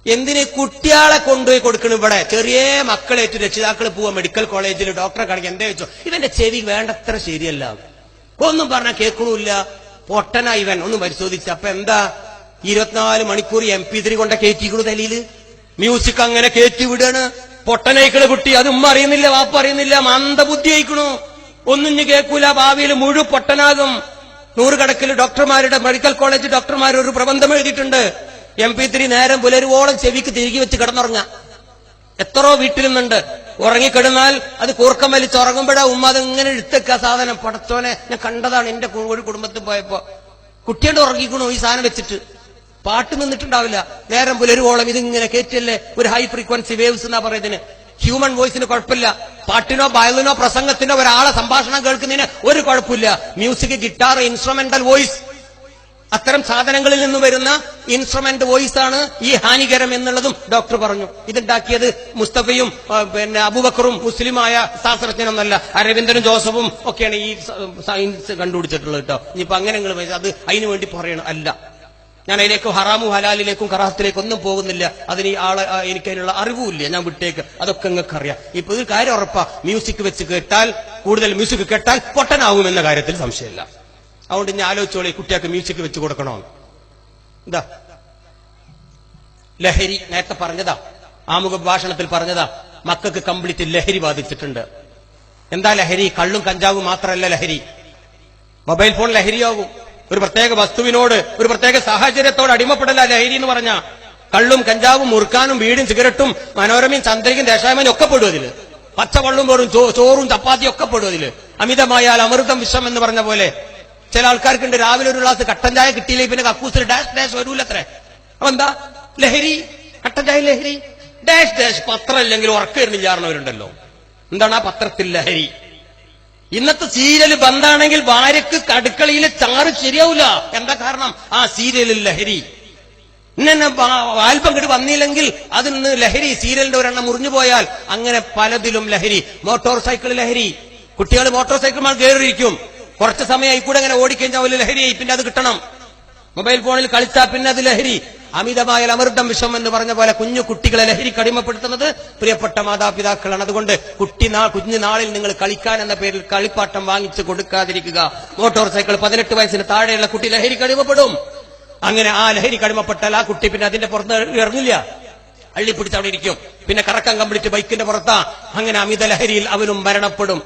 എന്തിന് കുട്ടികളെ കൊണ്ടുപോയി കൊടുക്കണം? ഇവിടെ ചെറിയ മക്കളേറ്റ് രക്ഷിതാക്കൾ പോവാ മെഡിക്കൽ കോളേജിൽ ഡോക്ടറെ കാണിക്കാൻ. എന്താ വെച്ചോ, ഇവന്റെ ചെവി വേണ്ടത്ര ശരിയല്ല, ഒന്നും പറഞ്ഞാൽ കേൾക്കണില്ല, പൊട്ടനാ ഇവൻ. ഒന്നും പരിശോധിച്ച അപ്പൊ എന്താ 24 മണിക്കൂർ MP3 കൊണ്ട കയറ്റിക്കണു തലയില്, മ്യൂസിക് അങ്ങനെ കയറ്റി വിടാണ്. പൊട്ടനയിക്കണ കുട്ടി, അത് ഉമ്മ അറിയുന്നില്ല, വാപ്പ അറിയുന്നില്ല, മന്ദബുദ്ധി അയക്കണു, ഒന്നും ഇനി കേൾക്കൂല, ഭാവിയിൽ മുഴുവൻ പൊട്ടനാകും. 100 കണക്കിൽ ഡോക്ടർമാരുടെ മെഡിക്കൽ കോളേജ് ഡോക്ടർമാർ ഒരു പ്രബന്ധം എഴുതിയിട്ടുണ്ട്. MP3 നേരം പുലരുവോളം ചെവിക്ക് തിരികെ വെച്ച് കിടന്നുറങ്ങാം. എത്രയോ വീട്ടിൽ നിന്നുണ്ട്. ഉറങ്ങിക്കിടന്നാൽ അത് കൂർക്കം വലിച്ച് ഉറങ്ങുമ്പോഴാ ഉമ്മ അതിങ്ങനെ എടുത്തേക്ക സാധനം. പടച്ചോനെ, ഞാൻ കണ്ടതാണ് എന്റെ ഒരു കുടുംബത്തിൽ പോയപ്പോ. കുട്ടിയോട് ഉറങ്ങിക്കണു ഈ സാധനം വെച്ചിട്ട്, പാട്ട് നിന്നിട്ടുണ്ടാവില്ല. നേരം പുലരുവോളം ഇതിങ്ങനെ കേറ്റല്ലേ, ഒരു ഹൈ ഫ്രീക്വൻസി വേവ്സ് എന്നാ പറയുന്നതിന്. ഹ്യൂമൻ വോയിസിന് കുഴപ്പമില്ല, പാട്ടിനോ വയലിനോ പ്രസംഗത്തിനോ ഒരാളെ സംഭാഷണം കേൾക്കുന്നതിന് ഒരു കുഴപ്പമില്ല. മ്യൂസിക്, ഗിറ്റാർ, ഇൻസ്ട്രുമെന്റൽ വോയിസ്, അത്തരം സാധനങ്ങളിൽ നിന്ന് വരുന്ന ഇൻസ്ട്രുമെന്റ് വോയിസ് ആണ് ഈ ഹാനികരം എന്നുള്ളതും ഡോക്ടർ പറഞ്ഞു. ഇതുണ്ടാക്കിയത് മുസ്തഫയും പിന്നെ അബൂബക്കറും മുസ്ലിമായ ശാസ്ത്രജ്ഞനൊന്നല്ല, അരവിന്ദനും ജോസഫും ഒക്കെയാണ് ഈ സയൻസ് കണ്ടുപിടിച്ചിട്ടുള്ളത് കേട്ടോ. ഇനിയിപ്പോ അങ്ങനെ നിങ്ങൾ അത് അതിനു വേണ്ടി പറയണം അല്ല. ഞാൻ അതിലേക്ക് ഹറാമും ഹലാലിലേക്കും കറാഹത്തിലേക്കും ഒന്നും പോകുന്നില്ല. അതിന് ഈ ആളെ എനിക്കതിനുള്ള അറിവുമില്ല, ഞാൻ വിട്ടേക്ക്. അതൊക്കെ നിങ്ങൾക്ക് അറിയാം. ഇപ്പൊ ഒരു കാര്യം ഉറപ്പാ, മ്യൂസിക് വെച്ച് കേട്ടാൽ, കൂടുതൽ മ്യൂസിക് കേട്ടാൽ പൊട്ടനാവുമെന്ന കാര്യത്തിൽ സംശയമില്ല. അതുകൊണ്ട് ഞാൻ ആലോചിച്ചോളി, കുട്ടികൾക്ക് മ്യൂസിക് വെച്ച് കൊടുക്കണോ? എന്താ ലഹരി, നേരത്തെ പറഞ്ഞതാ, ആമുഖ ഭാഷണത്തിൽ പറഞ്ഞതാ, മക്കൾക്ക് കംപ്ലീറ്റ് ലഹരി ബാധിച്ചിട്ടുണ്ട്. എന്താ ലഹരി? കള്ളും കഞ്ചാവും മാത്രമല്ല ലഹരി, മൊബൈൽ ഫോൺ ലഹരിയാകും. ഒരു പ്രത്യേക വസ്തുവിനോട്, ഒരു പ്രത്യേക സാഹചര്യത്തോട് അടിമപ്പെടല ലഹരി എന്ന് പറഞ്ഞ. കള്ളും കഞ്ചാവും മുറുക്കാനും വീടും സിഗരറ്റും മനോരമയും ചന്ദ്രികയും ദേശാഭിമാനിയും ഒക്കെ പെടും അതില്. പച്ചവെള്ളം പോലും ചോറും ചപ്പാത്തിയും ഒക്കെ പെടും അതില്. അമിതമായാൽ അമൃതം വിഷം എന്ന് പറഞ്ഞ പോലെ. ചില ആൾക്കാർക്കുണ്ട്, രാവിലെ ഒരു ഗ്ലാസ് കട്ടൻ ചായ കിട്ടിയില്ലേ പിന്നെ കക്കൂസിൽ ഡാഷ് ഡാഷ് വരൂലത്രേ. അപ്പൊ എന്താ ലഹരി? കട്ടൻ ചായ ലഹരി, ഡാഷ് ഡാഷ്. പത്രം ഇല്ലെങ്കിൽ ഉറക്കം വരുന്നില്ലാറുന്നവരുണ്ടല്ലോ. എന്താണ് ആ പത്രത്തിൽ ലഹരി? ഇന്നത്തെ സീരിയൽ ബന്ധാണെങ്കിൽ ഭാര്യക്ക് അടുക്കളയിലെ ചാറ് ശരിയാവില്ല. എന്താ കാരണം? ആ സീരിയലിൽ ലഹരി. ഇന്നെ ആൽബം കെട്ട് വന്നില്ലെങ്കിൽ അതിന് ലഹരി. സീരിയലിന്റെ ഒരെണ്ണം മുറിഞ്ഞു പോയാൽ അങ്ങനെ പലതിലും ലഹരി. മോട്ടോർ സൈക്കിൾ ലഹരി. കുട്ടികൾ മോട്ടോർ സൈക്കിൾ കയറിയിരിക്കും, കുറച്ച് സമയം കൂടെ അങ്ങനെ ഓടിക്കഴിഞ്ഞാൽ ഒരു ലഹരിയായി, പിന്നെ അത് കിട്ടണം. മൊബൈൽ ഫോണിൽ കളിച്ചാൽ പിന്നെ അത് ലഹരി. അമിതമായ അമൃതം വിഷം എന്ന് പറഞ്ഞ പോലെ കുഞ്ഞു കുട്ടികളെ ലഹരിക്ക് അടിമപ്പെടുത്തുന്നത് പ്രിയപ്പെട്ട മാതാപിതാക്കളാണ്. അതുകൊണ്ട് കുഞ്ഞുനാളിൽ നിങ്ങൾ കളിക്കാൻ എന്ന പേരിൽ കളിപ്പാട്ടം വാങ്ങിച്ചു കൊടുക്കാതിരിക്കുക. മോട്ടോർ സൈക്കിൾ 18 വയസ്സിന് താഴെയുള്ള കുട്ടി ലഹരിക്ക് അടിമപ്പെടും. അങ്ങനെ ആ ലഹരിക്ക് അടിമപ്പെട്ടാൽ ആ കുട്ടി പിന്നെ അതിന്റെ പുറത്ത് ഇറങ്ങില്ല, അള്ളിപ്പിടിച്ച് അവിടെ ഇരിക്കും. പിന്നെ കറക്കം കംപ്ലീറ്റ് ബൈക്കിന്റെ പുറത്താ. അങ്ങനെ അമിത ലഹരിയിൽ അവനും മരണപ്പെടും.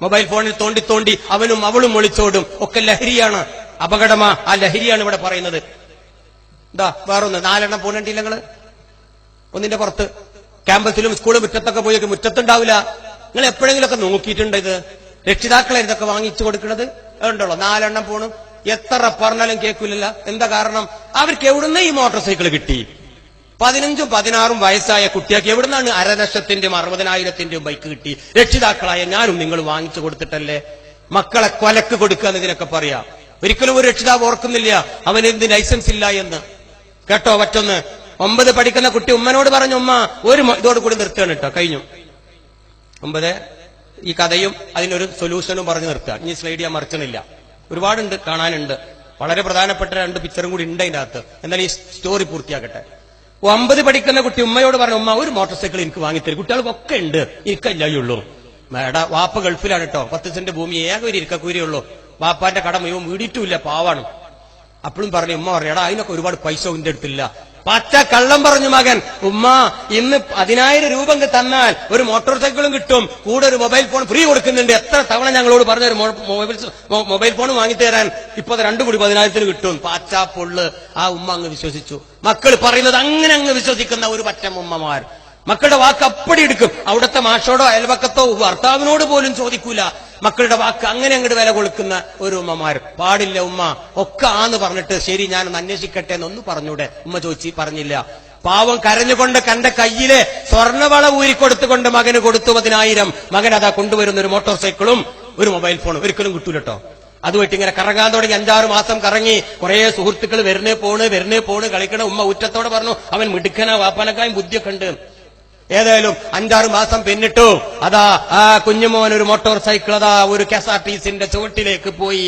മൊബൈൽ ഫോണിൽ തോണ്ടി തോണ്ടി അവനും അവളും ഒളിച്ചോടും. ഒക്കെ ലഹരിയാണ്, അപകടമാ. ആ ലഹരിയാണ് ഇവിടെ പറയുന്നത്. എന്താ വേറൊന്ന് 4 എണ്ണം പോകണ്ടില്ല നിങ്ങള് ഒന്നിന്റെ പുറത്ത്. ക്യാമ്പസിലും സ്കൂളും മുറ്റത്തൊക്കെ പോയി മുറ്റത്തുണ്ടാവില്ല. നിങ്ങൾ എപ്പോഴെങ്കിലുമൊക്കെ നോക്കിയിട്ടുണ്ട് ഇത്? രക്ഷിതാക്കളെ ഇതൊക്കെ വാങ്ങിച്ചു കൊടുക്കുന്നത് ഉണ്ടല്ലോ. 4 എണ്ണം പോണു, എത്ര പറഞ്ഞാലും കേൾക്കില്ല. എന്താ കാരണം? അവർക്ക് എവിടുന്ന് ഈ മോട്ടോർ സൈക്കിൾ കിട്ടി? 15ഉം 16ഉം വയസ്സായ കുട്ടികൾക്ക് എവിടുന്നാണ് 5,00,000-ന്റെയും 60,000-ന്റെയും ബൈക്ക് കിട്ടി? രക്ഷിതാക്കളായ ഞാനും നിങ്ങൾ വാങ്ങിച്ചു കൊടുത്തിട്ടല്ലേ. മക്കളെ കൊലക്ക് കൊടുക്കുക എന്നതിനൊക്കെ പറയാം. ഒരിക്കലും ഒരു രക്ഷിതാവ് ഓർക്കുന്നില്ല അവന് എന്ത് ലൈസൻസ് ഇല്ല എന്ന്. കേട്ടോ മറ്റൊന്ന്, 9 പഠിക്കുന്ന കുട്ടി ഉമ്മനോട് പറഞ്ഞു, ഉമ്മ ഒരു ഇതോടുകൂടി നിർത്തുകയാണ് കേട്ടോ, കഴിഞ്ഞു 9. ഈ കഥയും അതിനൊരു സൊല്യൂഷനും പറഞ്ഞു നിർത്തുക. ഇനി സ്ലൈഡ് ഞാൻ മറിച്ചണില്ല, ഒരുപാടുണ്ട്, കാണാനുണ്ട്. വളരെ പ്രധാനപ്പെട്ട 2 പിക്ചറും കൂടി ഉണ്ട് അതിന്റെ അകത്ത്. എന്നാൽ ഈ സ്റ്റോറി പൂർത്തിയാക്കട്ടെ. 9 പഠിക്കുന്ന കുട്ടി ഉമ്മയോട് പറഞ്ഞു, ഉമ്മ ഒരു മോട്ടോർ സൈക്കിൾ എനിക്ക് വാങ്ങിത്തരും. കുട്ടികൾക്കൊക്കെ ഉണ്ട്, ഇരിക്കല്ലുള്ളൂ. മേട വാപ്പ ഗൾഫിലാണ് കേട്ടോ, 10 സെന്റ് ഭൂമി, ഏക ഒരു ഇരിക്കൂരിയുള്ളൂ. വാപ്പാന്റെ കട മുഴുവൻ വീടിയിട്ടില്ല, പാവാണ്. അപ്പോഴും പറഞ്ഞു, ഉമ്മ പറഞ്ഞു, എടാ അതിനൊക്കെ ഒരുപാട് പൈസ എന്റെ അടുത്തില്ല. പച്ച കള്ളം പറഞ്ഞു മകൻ. ഉമ്മ ഇന്ന് 10,000 രൂപ തന്നാൽ ഒരു മോട്ടോർ സൈക്കിളും കിട്ടും, കൂടെ ഒരു മൊബൈൽ ഫോൺ ഫ്രീ കൊടുക്കുന്നുണ്ട്. എത്ര തവണ ഞങ്ങളോട് പറഞ്ഞു ഒരു മൊബൈൽ ഫോൺ വാങ്ങിത്തരാൻ, ഇപ്പൊ 2 കൂടി 10,000-ന് കിട്ടും. പാച്ചാ പൊള്ള്. ആ ഉമ്മ അങ്ങ് വിശ്വസിച്ചു. മക്കൾ പറയുന്നത് അങ്ങനെ അങ്ങ് വിശ്വസിക്കുന്ന ഒരു പറ്റം ഉമ്മമാർ. മക്കളുടെ വാക്ക് അപ്പടി എടുക്കും. അവിടുത്തെ മാഷോടോ അയൽവക്കത്തോ ഭർത്താവിനോട് പോലും ചോദിക്കൂല. മക്കളുടെ വാക്ക് അങ്ങനെ അങ്ങോട്ട് വില കൊടുക്കുന്ന ഒരു ഉമ്മമാർ. പാടില്ല ഉമ്മ, ഒക്കെ ആന്ന് പറഞ്ഞിട്ട് ശരി ഞാനൊന്ന് അന്വേഷിക്കട്ടെ എന്നൊന്ന് പറഞ്ഞൂടെ? ഉമ്മ ചോദിച്ചു, പറഞ്ഞില്ല. പാവം കരഞ്ഞുകൊണ്ട് കണ്ട കയ്യിലെ സ്വർണ്ണവള ഊരിക്കൊടുത്തുകൊണ്ട് മകന് കൊടുത്തു 10,000. മകൻ അതാ കൊണ്ടുവരുന്ന ഒരു മോട്ടോർ സൈക്കിളും ഒരു മൊബൈൽ ഫോണും. ഒരിക്കലും കിട്ടൂലട്ടോ. അതുമായിട്ട് ഇങ്ങനെ കറങ്ങാൻ തുടങ്ങി. 5-6 മാസം കറങ്ങി. കുറെ സുഹൃത്തുക്കൾ വരുന്നേ പോണ് കളിക്കണ. ഉമ്മ ഉറ്റത്തോടെ പറഞ്ഞു, അവൻ മിടുക്കനാ, വാപ്പാനക്കായും ബുദ്ധിയൊക്കെ ഉണ്ട്. ഏതായാലും 5-6 മാസം പിന്നിട്ടു. അതാ ആ കുഞ്ഞുമോൻ ഒരു മോട്ടോർ സൈക്കിൾ അതാ ഒരു KSRTCന്റെ ചുവട്ടിലേക്ക് പോയി.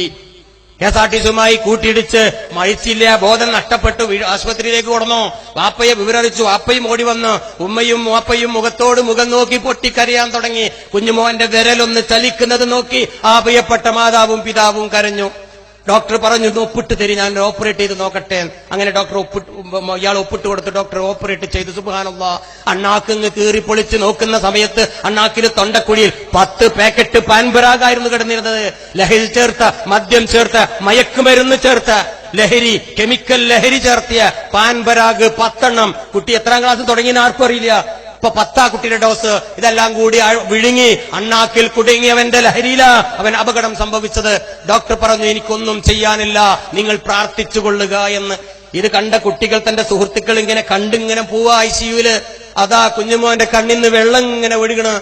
KSRTCയുമായി കൂട്ടിയിടിച്ച് മരിച്ചില്ല, ബോധം നഷ്ടപ്പെട്ടു, ആശുപത്രിയിലേക്ക് കൊടന്നു. വാപ്പയെ വിവരറിയിച്ചു. വാപ്പയും ഓടി വന്ന് ഉമ്മയും വാപ്പയും മുഖത്തോട് മുഖം നോക്കി പൊട്ടിക്കരയാൻ തുടങ്ങി. കുഞ്ഞുമോന്റെ വിരലൊന്ന് ചലിക്കുന്നത് നോക്കി ആ പ്രിയപ്പെട്ട മാതാവും പിതാവും കരഞ്ഞു. ഡോക്ടർ പറഞ്ഞു, ഒപ്പിട്ട് തരി, ഞാൻ ഓപ്പറേറ്റ് ചെയ്ത് നോക്കട്ടെ. അങ്ങനെ ഡോക്ടർ ഇയാൾ ഒപ്പിട്ട് കൊടുത്ത് ഡോക്ടർ ഓപ്പറേറ്റ് ചെയ്തു. സുബ്ഹാനല്ലാഹ്, അണ്ണാക്കിങ് കീറി പൊളിച്ച് നോക്കുന്ന സമയത്ത് അണ്ണാക്കിൽ തൊണ്ടക്കുഴിയിൽ 10 പാക്കറ്റ് പാൻപരാഗായിരുന്നു കിടന്നിരുന്നത്. ലഹരി ചേർത്ത, മദ്യം ചേർത്ത, മയക്കുമരുന്ന് ചേർത്ത ലഹരി, കെമിക്കൽ ലഹരി ചേർത്തിയ പാൻപരാഗ് 10 എണ്ണം. കുട്ടി എത്രാം ക്ലാസ് തുടങ്ങിയെന്ന് ആർക്കും അറിയില്ല. ഇപ്പൊ 10 കുട്ടിയുടെ ഡോസ്. ഇതെല്ലാം കൂടി വിഴുങ്ങി അണ്ണാക്കിൽ കുടുങ്ങിയവന്റെ ലഹരിയില അവൻ അപകടം സംഭവിച്ചത്. ഡോക്ടർ പറഞ്ഞു, എനിക്കൊന്നും ചെയ്യാനില്ല, നിങ്ങൾ പ്രാർത്ഥിച്ചുകൊള്ളുക എന്ന്. ഇത് കണ്ട കുട്ടികൾ തന്റെ സുഹൃത്തുക്കൾ ഇങ്ങനെ കണ്ടിങ്ങനെ പോവാ ICUവില്. അതാ കുഞ്ഞുമോന്റെ കണ്ണിന്ന് വെള്ളം ഇങ്ങനെ ഒഴുകണ്.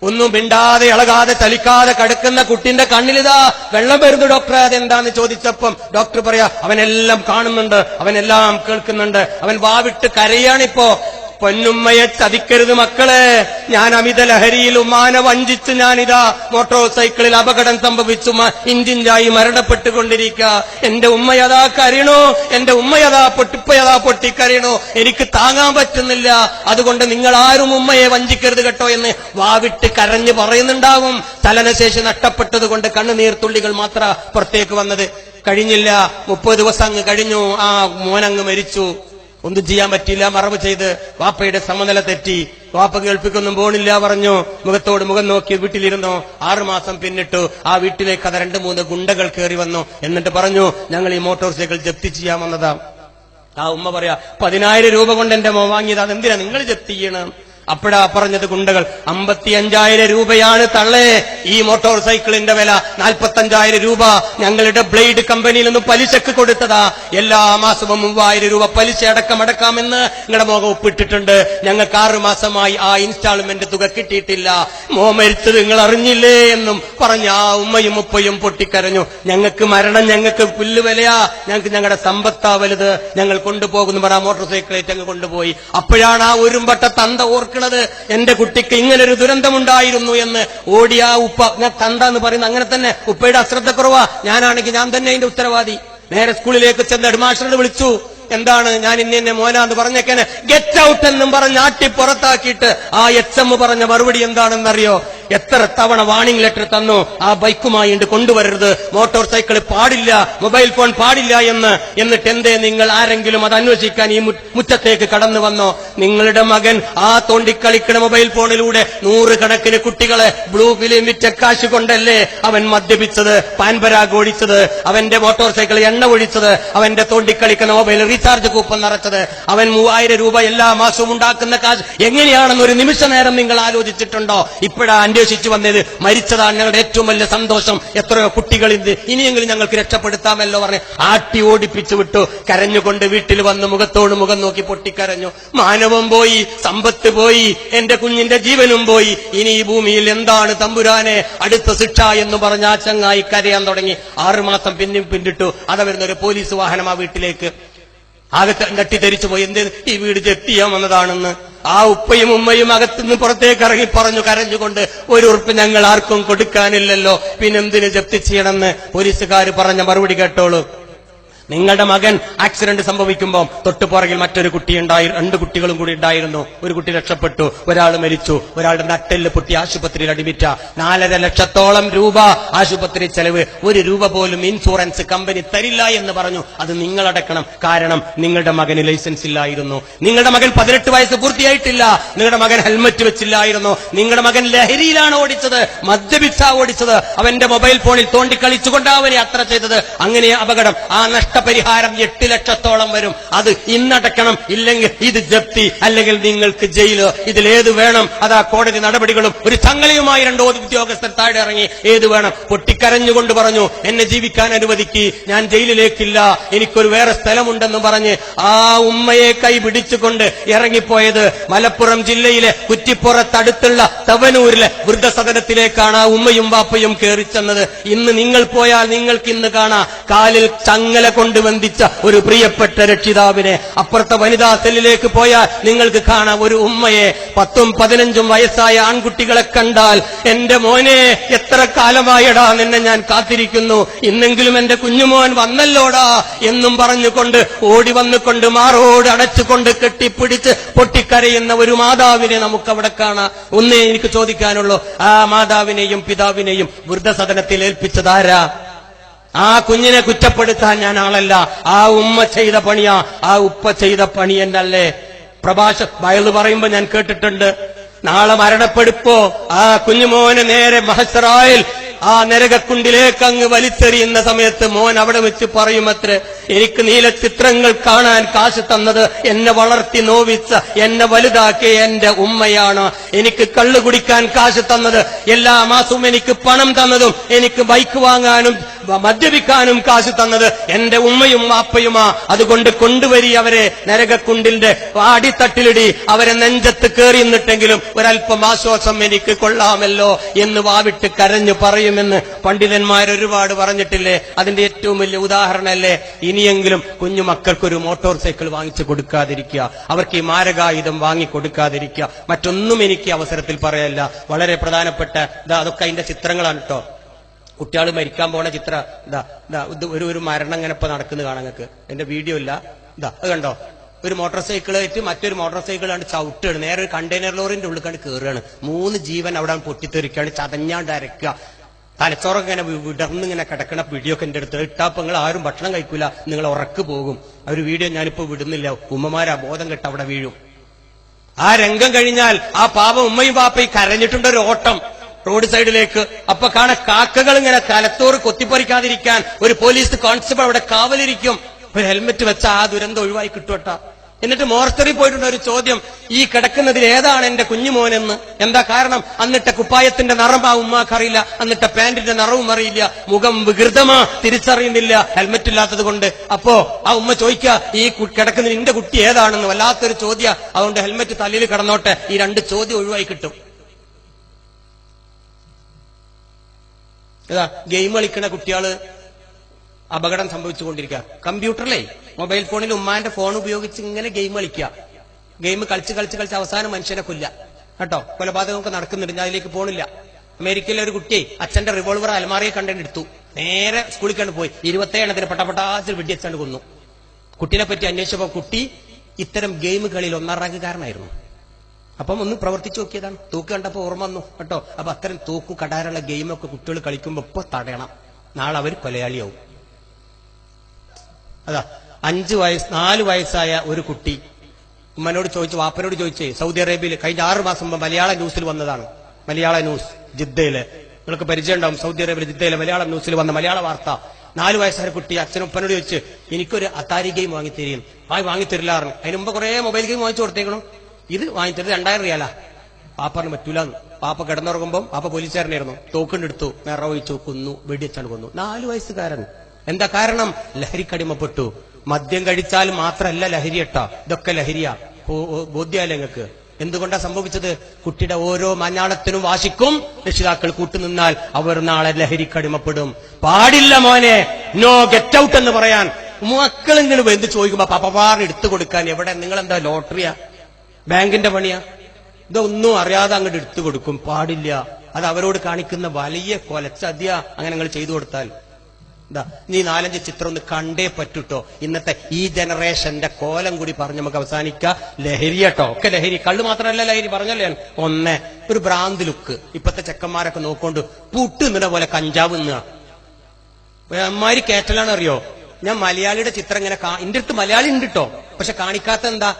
ഒന്നും മിണ്ടാതെ ഇളകാതെ ചലിക്കാതെ കിടക്കുന്ന കുട്ടിന്റെ കണ്ണിലിതാ വെള്ളം വരുന്നു. ഡോക്ടറെ, അതെന്താന്ന് ചോദിച്ചപ്പം ഡോക്ടർ പറയാ, അവനെല്ലാം കാണുന്നുണ്ട്, അവനെല്ലാം കേൾക്കുന്നുണ്ട്, അവൻ വാവിട്ട് കരയാണിപ്പോ. പൊന്നുമ്മയെ ചതിക്കരുത് മക്കളെ, ഞാൻ അമിത ലഹരിയിൽ ഉമ്മാനെ വഞ്ചിച്ച് ഞാനിതാ മോട്ടോർ സൈക്കിളിൽ അപകടം സംഭവിച്ചു ഇഞ്ചിഞ്ചായി മരണപ്പെട്ടുകൊണ്ടിരിക്കുക. എന്റെ ഉമ്മയതാ കരയണോ, എന്റെ ഉമ്മയതാ പൊട്ടിക്കരയണോ, എനിക്ക് താങ്ങാൻ പറ്റുന്നില്ല. അതുകൊണ്ട് നിങ്ങൾ ആരും ഉമ്മയെ വഞ്ചിക്കരുത് കേട്ടോ എന്ന് വാവിട്ട് കരഞ്ഞ് പറയുന്നുണ്ടാവും. ചലനശേഷി നഷ്ടപ്പെട്ടത് കൊണ്ട് കണ്ണുനീർത്തുള്ളികൾ മാത്ര പുറത്തേക്ക് വന്നത്. കഴിഞ്ഞില്ല, 30 ദിവസം അങ്ങ് കഴിഞ്ഞു. ആ മോനങ്ങ് മരിച്ചു. ഒന്നും ചെയ്യാൻ പറ്റില്ല, മറവ് ചെയ്ത്. വാപ്പയുടെ സമനില തെറ്റി. വാപ്പ കേൾപ്പിക്കൊന്നും പോണില്ല പറഞ്ഞു. മുഖത്തോട് മുഖം നോക്കി വീട്ടിലിരുന്നു. 6 മാസം പിന്നിട്ടു. ആ വീട്ടിലേക്ക് അത് 2-3 ഗുണ്ടകൾ കയറി വന്നു. എന്നിട്ട് പറഞ്ഞു, ഞങ്ങൾ ഈ മോട്ടോർ സൈക്കിൾ ജപ്തി ചെയ്യാൻ വന്നതാ. ആ ഉമ്മ പറയാ, 10,000 രൂപ കൊണ്ട് എന്റെ മോൻ വാങ്ങിയത്, അതെന്തിനാ നിങ്ങൾ ജപ്തി ചെയ്യണം? അപ്പോഴാ പറഞ്ഞത് ഗുണ്ടകൾ, 55,000 രൂപയാണ് തള്ളേ ഈ മോട്ടോർ സൈക്കിളിന്റെ വില. 45,000 രൂപ ഞങ്ങളുടെ ബ്ലേഡ് കമ്പനിയിൽ നിന്ന് പലിശക്ക് കൊടുത്തതാ. എല്ലാ മാസവും 3,000 രൂപ പലിശ അടക്കമടക്കാമെന്ന് നിങ്ങളുടെ മോഹം ഒപ്പിട്ടിട്ടുണ്ട്. ഞങ്ങൾക്ക് 6 മാസമായി ആ ഇൻസ്റ്റാൾമെന്റ് തുക കിട്ടിയിട്ടില്ല. മോ മരിച്ചത് നിങ്ങൾ അറിഞ്ഞില്ലേ എന്നും പറഞ്ഞ ആ ഉമ്മയും ഉപ്പയും പൊട്ടിക്കരഞ്ഞു. ഞങ്ങൾക്ക് മരണം ഞങ്ങൾക്ക് പുല്ലുവിലയാ, ഞങ്ങൾക്ക് ഞങ്ങളുടെ സമ്പത്താ വലുത്, ഞങ്ങൾ കൊണ്ടുപോകുന്നു പറ. മോട്ടോർ സൈക്കിളേറ്റ് അങ്ങ് കൊണ്ടുപോയി. അപ്പോഴാണ് ആ ഒരുമ്പട്ട തന്ത ഓർക്കുന്നത്, എന്റെ കുട്ടിക്ക് ഇങ്ങനൊരു ദുരന്തമുണ്ടായിരുന്നു എന്ന്. ഓടിയ ഉപ്പ, ഞാൻ തന്ത എന്ന് പറയുന്നത് അങ്ങനെ തന്നെ, ഉപ്പയുടെ അശ്രദ്ധക്കുറവാ. ഞാനാണെങ്കിൽ ഞാൻ തന്നെ അതിന്റെ ഉത്തരവാദി. നേരെ സ്കൂളിലേക്ക് ചെന്ന് ഹെഡ്മാസ്റ്ററിനെ വിളിച്ചു. എന്താണ്, ഞാൻ ഇന്നെ മോനാന്ന് പറഞ്ഞേക്കാന് ഗെറ്റ് ഔട്ട് എന്നും പറഞ്ഞ് ആട്ടി പുറത്താക്കിയിട്ട് ആ HM പറഞ്ഞ മറുപടി എന്താണെന്നറിയോ? എത്ര തവണ വാണിംഗ് ലെറ്റർ തന്നു, ആ ബൈക്കുമായി കൊണ്ടുവരരുത്, മോട്ടോർ സൈക്കിൾ പാടില്ല, മൊബൈൽ ഫോൺ പാടില്ല എന്ന്. എന്നിട്ട് എന്തേ നിങ്ങൾ ആരെങ്കിലും അത് അന്വേഷിക്കാൻ ഈ മുറ്റത്തേക്ക് കടന്നു വന്നോ? നിങ്ങളുടെ മകൻ ആ തോണ്ടിക്കളിക്കണ മൊബൈൽ ഫോണിലൂടെ 100 കണക്കിന് കുട്ടികളെ ബ്ലൂ ഫിലിം വിറ്റ കാശ് കൊണ്ടല്ലേ അവൻ മദ്യപിച്ചത്, പാൻപരാഗ് ഓടിച്ചത്, അവന്റെ മോട്ടോർ സൈക്കിൾ എണ്ണ ഒഴിച്ചത്, അവന്റെ തോണ്ടിക്കളിക്കുന്ന മൊബൈൽ റീചാർജ് കൂപ്പൺ നിറച്ചത്. അവൻ 3,000 രൂപ എല്ലാ മാസവും ഉണ്ടാക്കുന്ന കാശ് എങ്ങനെയാണെന്ന് ഒരു നിമിഷ നേരം നിങ്ങൾ ആലോചിച്ചിട്ടുണ്ടോ? ഇപ്പോഴാ അന്വേഷിച്ചു വന്നത്. മരിച്ചതാണ് ഞങ്ങളുടെ ഏറ്റവും വലിയ സന്തോഷം, എത്രയോ കുട്ടികളിത്, ഇനിയെങ്കിലും ഞങ്ങൾക്ക് രക്ഷപ്പെടുത്താമല്ലോ പറഞ്ഞ് ആട്ടി ഓടിപ്പിച്ചു വിട്ടു. കരഞ്ഞുകൊണ്ട് വീട്ടിൽ വന്ന് മുഖത്തോട് മുഖം നോക്കി പൊട്ടിക്കരഞ്ഞു. മാനവം പോയി, സമ്പത്ത് പോയി, എന്റെ കുഞ്ഞിന്റെ ജീവനും പോയി. ഇനി ഈ ഭൂമിയിൽ എന്താണ് തമ്പുരാനെ അടുത്ത ശിക്ഷ എന്ന് പറഞ്ഞ ആ ചങ്ങായി കരയാൻ തുടങ്ങി. 6 മാസം പിന്നിട്ടു. അത് വരുന്നൊരു പോലീസ് വാഹനം ആ വീട്ടിലേക്ക്. ആകെ ഞെട്ടിധരിച്ചു പോയി. എന്ത്, ഈ വീട് ജപ്തി ചെയ്യാൻ വന്നതാണെന്ന്. ആ ഉപ്പയും ഉമ്മയും അകത്തുനിന്ന് പുറത്തേക്ക് ഇറങ്ങി പറഞ്ഞു കരഞ്ഞുകൊണ്ട്, 1 ഉറുപ്പ് ഞങ്ങൾ ആർക്കും കൊടുക്കാനില്ലല്ലോ, പിന്നെന്തിന് ജപ്തി ചെയ്യണമെന്ന്. പോലീസുകാർ പറഞ്ഞ മറുപടി കേട്ടോളൂ. നിങ്ങളുടെ മകൻ ആക്സിഡന്റ് സംഭവിക്കുമ്പോൾ തൊട്ടുപുറകിൽ മറ്റൊരു കുട്ടി ഉണ്ടായി, 2 കുട്ടികളും കൂടി ഉണ്ടായിരുന്നു. ഒരു കുട്ടി രക്ഷപ്പെട്ടു, ഒരാൾ മരിച്ചു. ഒരാളുടെ നട്ടെല്ല് പൊട്ടി ആശുപത്രിയിൽ അഡ്മിറ്റ. 4.5 ലക്ഷത്തോളം രൂപ ആശുപത്രി ചെലവ്. 1 രൂപ പോലും ഇൻഷുറൻസ് കമ്പനി തരില്ല എന്ന് പറഞ്ഞു. അത് നിങ്ങളടക്കണം. കാരണം നിങ്ങളുടെ മകന് ലൈസൻസ് ഇല്ലായിരുന്നു. നിങ്ങളുടെ മകൻ 18 വയസ്സ് പൂർത്തിയായിട്ടില്ല. നിങ്ങളുടെ മകൻ ഹെൽമറ്റ് വെച്ചില്ലായിരുന്നു. നിങ്ങളുടെ മകൻ ലഹരിയിലാണ് ഓടിച്ചത്, മദ്യപിച്ച ഓടിച്ചത്. അവന്റെ മൊബൈൽ ഫോണിൽ തോണ്ടിക്കളിച്ചുകൊണ്ട് അവനെ യാത്ര ചെയ്തത്. അങ്ങനെ അപകടം. ആ നഷ്ടപരിഹാരം 8 ലക്ഷത്തോളം വരും. അത് ഇന്നടക്കണം. ഇല്ലെങ്കിൽ ഇത് ജപ്തി, അല്ലെങ്കിൽ നിങ്ങൾക്ക് ജയില്. ഇതിലേത് വേണം? അതാ കോടതി നടപടികളും. ഒരു ചങ്ങലയുമായി 2 ഉദ്യോഗസ്ഥർ താഴെ ഇറങ്ങി. ഏത് വേണം? പൊട്ടിക്കരഞ്ഞുകൊണ്ട് പറഞ്ഞു, എന്നെ ജീവിക്കാൻ അനുവദിക്ക്, ഞാൻ ജയിലിലേക്കില്ല, എനിക്കൊരു വേറെ സ്ഥലമുണ്ടെന്ന് പറഞ്ഞ് ആ ഉമ്മയെ കൈ പിടിച്ചുകൊണ്ട് ഇറങ്ങിപ്പോയത് മലപ്പുറം ജില്ലയിലെ കുറ്റിപ്പുറത്തടുത്തുള്ള തവനൂരിലെ വൃദ്ധസദനത്തിലേക്കാണ് ആ ഉമ്മയും വാപ്പയും കയറിച്ചെന്നത്. ഇന്ന് നിങ്ങൾ പോയാൽ നിങ്ങൾക്ക് ഇന്ന് കാണാം കാലിൽ ചങ്ങല കൊണ്ട് ബന്ധിച്ച ഒരു പ്രിയപ്പെട്ട രക്ഷിതാവിനെ. അപ്പുറത്തെ വനിതാ സെല്ലിലേക്ക് പോയാൽ നിങ്ങൾക്ക് കാണാം ഒരു ഉമ്മയെ. 10ഉം 15ഉം വയസ്സായ ആൺകുട്ടികളെ കണ്ടാൽ എന്റെ മോനെ എത്ര കാലമായടാ നിന്നെ ഞാൻ കാത്തിരിക്കുന്നു, ഇന്നെങ്കിലും എന്റെ കുഞ്ഞുമോൻ വന്നല്ലോടാ എന്നും പറഞ്ഞുകൊണ്ട് ഓടി വന്നുകൊണ്ട് മാറോട് അടച്ചുകൊണ്ട് കെട്ടിപ്പിടിച്ച് പൊട്ടിക്കരയുന്ന ഒരു മാതാവിനെ നമുക്കവിടെ കാണാം. ഒന്നേ എനിക്ക് ചോദിക്കാനുള്ളൂ, ആ മാതാവിനെയും പിതാവിനെയും വൃദ്ധസദനത്തിൽ ഏൽപ്പിച്ചതാരാ? ആ കുഞ്ഞിനെ കുറ്റപ്പെടുത്താൻ ഞാൻ ആളല്ല. ആ ഉമ്മ ചെയ്ത പണിയാ, ആ ഉപ്പ ചെയ്ത പണി എന്നല്ലേ? ബൈബിൾ പറയുമ്പോ ഞാൻ കേട്ടിട്ടുണ്ട്, നാളെ മരണപ്പെടുപ്പോ ആ കുഞ്ഞുമോനെ നേരെ മഹ്ശറായിൽ ആ നരകക്കുണ്ടിലേക്ക് അങ്ങ് വലിച്ചെറിയുന്ന സമയത്ത് മോൻ അവിടെ വെച്ച് പറയുമത്രേ, എനിക്ക് നീല ചിത്രങ്ങൾ കാണാൻ കാശ് തന്നത് എന്നെ വളർത്തി നോവിച്ച എന്നെ വലുതാക്കിയ എന്റെ ഉമ്മയാണ്. എനിക്ക് കള്ളു കുടിക്കാൻ കാശ് തന്നത്, എല്ലാ മാസവും എനിക്ക് പണം തന്നതും എനിക്ക് ബൈക്ക് വാങ്ങാനും മദ്യപിക്കാനും കാശ് തന്നത് എന്റെ ഉമ്മയും വാപ്പയുമാ. അതുകൊണ്ട് കൊണ്ടുവരി അവരെ നരകക്കുണ്ടിന്റെ അടിത്തട്ടിലിടി, അവരെ നെഞ്ചത്ത് കയറി നിന്നിട്ടെങ്കിലും ഒരല്പം ആശ്വാസം എനിക്ക് കൊള്ളാമല്ലോ എന്ന് വാവിട്ട് കരഞ്ഞു പറയുമെന്ന് പണ്ഡിതന്മാർ ഒരുപാട് പറഞ്ഞിട്ടില്ലേ? അതിന്റെ ഏറ്റവും വലിയ ഉദാഹരണമല്ലേ? ഇനിയെങ്കിലും കുഞ്ഞുമക്കൾക്കൊരു മോട്ടോർ സൈക്കിൾ വാങ്ങിച്ചു കൊടുക്കാതിരിക്കുക, അവർക്ക് ഈ മാരകായുധം വാങ്ങിക്കൊടുക്കാതിരിക്കുക. മറ്റൊന്നും എനിക്ക് അവസരത്തിൽ പറയല്ല. വളരെ പ്രധാനപ്പെട്ട അതൊക്കെ അതിന്റെ ചിത്രങ്ങളാണ് കേട്ടോ. കുട്ടികൾ മരിക്കാൻ പോണ ചിത്രം ഒരു മരണം ഇങ്ങനെ ഇപ്പൊ നടക്കുന്നത് കാണാൻ നിങ്ങൾക്ക്. എന്റെ വീഡിയോ ഇല്ല, അത് കണ്ടോ? ഒരു മോട്ടോർ സൈക്കിളായിട്ട് മറ്റൊരു മോട്ടോർ സൈക്കിൾ കണ്ട് ചവിട്ടുകയാണ്, നേരെ ഒരു കണ്ടെയ്നർ ലോറിന്റെ ഉള്ളിൽ കണ്ട് കയറുകയാണ്. 3 ജീവൻ അവിടെ പൊട്ടിത്തെറിക്കുകയാണ്, ചതഞ്ഞാണ്ട് അരക്കുക, തലച്ചോറൊക്കെ ഇങ്ങനെ വിടർന്നിങ്ങനെ കിടക്കണ വീഡിയോ ഒക്കെ എന്റെ അടുത്ത് ഇട്ടാപ്പോ നിങ്ങൾ ആരും ഭക്ഷണം കഴിക്കൂല, നിങ്ങൾ ഉറക്ക് പോകും. ആ ഒരു വീഡിയോ ഞാനിപ്പോ വിടുന്നില്ല. ഉമ്മമാരാ ബോധം കെട്ട് അവിടെ വീഴും. ആ രംഗം കഴിഞ്ഞാൽ ആ പാപം ഉമ്മയും പാപ്പയും കരഞ്ഞിട്ടുണ്ട് ഒരു ഓട്ടം റോഡ് സൈഡിലേക്ക്. അപ്പൊ കാക്കകൾ ഇങ്ങനെ തലത്തോറ് കൊത്തിപ്പറിക്കാതിരിക്കാൻ ഒരു പോലീസ് കോൺസ്റ്റബിൾ അവിടെ കാവലിരിക്കും. ഒരു ഹെൽമെറ്റ് വെച്ച ആ ദുരന്തം ഒഴിവായി കിട്ടുവട്ട. എന്നിട്ട് മോർച്ചറി പോയിട്ടുണ്ട് ഒരു ചോദ്യം, ഈ കിടക്കുന്നതിൽ ഏതാണ് എന്റെ കുഞ്ഞുമോനെന്ന്. എന്താ കാരണം? അന്നിട്ട കുപ്പായത്തിന്റെ നിറം ആ ഉമ്മാക്കറിയില്ല, അന്നിട്ട പാന്റിന്റെ നിറവും അറിയില്ല, മുഖം വികൃതമാ, തിരിച്ചറിയുന്നില്ല ഹെൽമെറ്റ് ഇല്ലാത്തത് കൊണ്ട്. അപ്പോ ആ ഉമ്മ ചോദിക്കുക, ഈ കിടക്കുന്നതിൽ എന്റെ കുട്ടി ഏതാണെന്ന്. വല്ലാത്തൊരു ചോദ്യം. അതുകൊണ്ട് ഹെൽമെറ്റ് തലയിൽ കിടന്നോട്ടെ, ഈ 2 ചോദ്യം ഒഴിവായി കിട്ടും. ഗെയിം കളിക്കുന്ന കുട്ടികള് അപകടം സംഭവിച്ചുകൊണ്ടിരിക്കുക. കമ്പ്യൂട്ടറിലെ മൊബൈൽ ഫോണിൽ ഉമ്മാന്റെ ഫോൺ ഉപയോഗിച്ച് ഇങ്ങനെ ഗെയിം കളിക്കുക. ഗെയിം കളിച്ച് അവസാനം മനുഷ്യനെ കൊല്ല കേട്ടോ. കൊലപാതകമൊക്കെ നടക്കുന്നുണ്ട്, ഞാൻ അതിലേക്ക് പോണില്ല. അമേരിക്കയിലെ ഒരു കുട്ടി അച്ഛന്റെ റിവോൾവർ അലമാറിയെ കണ്ടെടുത്തു, നേരെ സ്കൂളിൽ കണ്ട് പോയി 27 പട്ടപട്ടാച്ചിൽ വെടിയച്ചാണ്ട് കൊന്നു. കുട്ടീനെ പറ്റി അന്വേഷിച്ചപ്പോ കുട്ടി ഇത്തരം ഗെയിമുകളിൽ 1ാം റാങ്കുകാരനായിരുന്നു. അപ്പം ഒന്ന് പ്രവർത്തിച്ചു നോക്കിയതാണ്. തൂക്ക് കണ്ടപ്പോ ഓർമ്മ വന്നു കേട്ടോ. അപ്പൊ അത്തരം തൂക്കു കടാറുള്ള ഗെയിമൊക്കെ കുട്ടികൾ കളിക്കുമ്പോ ഇപ്പൊ തടയണം, നാളെ അവർ കൊലയാളിയാവും. അതാ 4 വയസ്സായ ഒരു കുട്ടി ഉമ്മനോട് ചോദിച്ചു, വാപ്പനോട് ചോദിച്ചേ, സൗദി അറേബ്യയിൽ കഴിഞ്ഞ 6 മാസം മുമ്പ് മലയാള ന്യൂസിൽ വന്നതാണ്. മലയാള ന്യൂസ് ജിദ്ദയില്, നിങ്ങൾക്ക് പരിചയം ഉണ്ടാവും. സൗദി അറേബ്യയിൽ ജിദ്ദയിലെ മലയാളം ന്യൂസിൽ വന്ന മലയാള വാർത്ത. 4 വയസ്സായ കുട്ടി അച്ഛനൊപ്പനോട് ചോദിച്ച്, എനിക്കൊരു അത്താരി ഗെയിം വാങ്ങിത്തരും. വാങ്ങിത്തരില്ലാറുണ്ട്. അതിന് മുമ്പ് കുറെ മൊബൈൽ ഗെയിം വാങ്ങിച്ചു കൊടുത്തേക്കണം. ഇത് വാങ്ങിത്തരുത് 2000 റിയാലാ. പാപ്പറിന് പറ്റൂലെന്ന്. പാപ്പ കിടന്നുറങ്ങുമ്പോൾ പാപ്പ പോലീസുകാരനായിരുന്നു. തോക്കിണ്ടെടുത്തു, നിറവൊഴിച്ചു, കൊന്നു, വെടിവെച്ചാണ് കൊന്നു. 4 വയസ്സുകാരൻ. എന്താ കാരണം? ലഹരിക്കടിമപ്പെട്ടു. മദ്യം കഴിച്ചാൽ മാത്രമല്ല ലഹരി കേട്ടോ, ഇതൊക്കെ ലഹരിയാ. ബോധ്യല്ലേ നിങ്ങൾക്ക്? എന്തുകൊണ്ടാ സംഭവിച്ചത്? കുട്ടിയുടെ ഓരോ മഞ്ഞാളത്തിനും വാശിക്കും രക്ഷിതാക്കൾ കൂട്ടുനിന്നാൽ അവർ നാളെ ലഹരിക്കടിമപ്പെടും. പാടില്ല മോനെ, നോ, ഗെറ്റ് ഔട്ട് എന്ന് പറയാൻ മക്കളിങ്ങനെ എന്ത് ചോദിക്കുമ്പോ പപ്പപാറിന് എടുത്തു കൊടുക്കാൻ. എവിടെ? നിങ്ങളെന്താ ലോട്ടറിയാ, ബാങ്കിന്റെ പണിയാ? ഇതൊന്നും അറിയാതെ അങ്ങോട്ട് എടുത്തു കൊടുക്കും. പാടില്ല. അത് അവരോട് കാണിക്കുന്ന വലിയ കൊലച്ചതിയ. അങ്ങനെ നിങ്ങൾ ചെയ്തു കൊടുത്താൽ നീ 4-5 ചിത്രം ഒന്ന് കണ്ടേ പറ്റൂട്ടോ. ഇന്നത്തെ ഈ ജനറേഷന്റെ കോലം കൂടി പറഞ്ഞ് നമുക്ക് അവസാനിക്കുക. ലഹരി കേട്ടോ, ഒക്കെ ലഹരി. കള്ളു മാത്രമല്ല ലഹരി, പറഞ്ഞല്ലേ. ഒരു ഭ്രാന്ത് ലുക്ക്. ഇപ്പത്തെ ചെക്കന്മാരൊക്കെ നോക്കൊണ്ട് പുട്ട് നിന്ന പോലെ കഞ്ചാവ് നിന്നുക. അമ്മാരി കേറ്റലാണ് അറിയോ. ഞാൻ മലയാളിയുടെ ചിത്രം ഇങ്ങനെ എന്റെ അടുത്ത് മലയാളി ഉണ്ട് കേട്ടോ, പക്ഷെ കാണിക്കാത്ത എന്താ?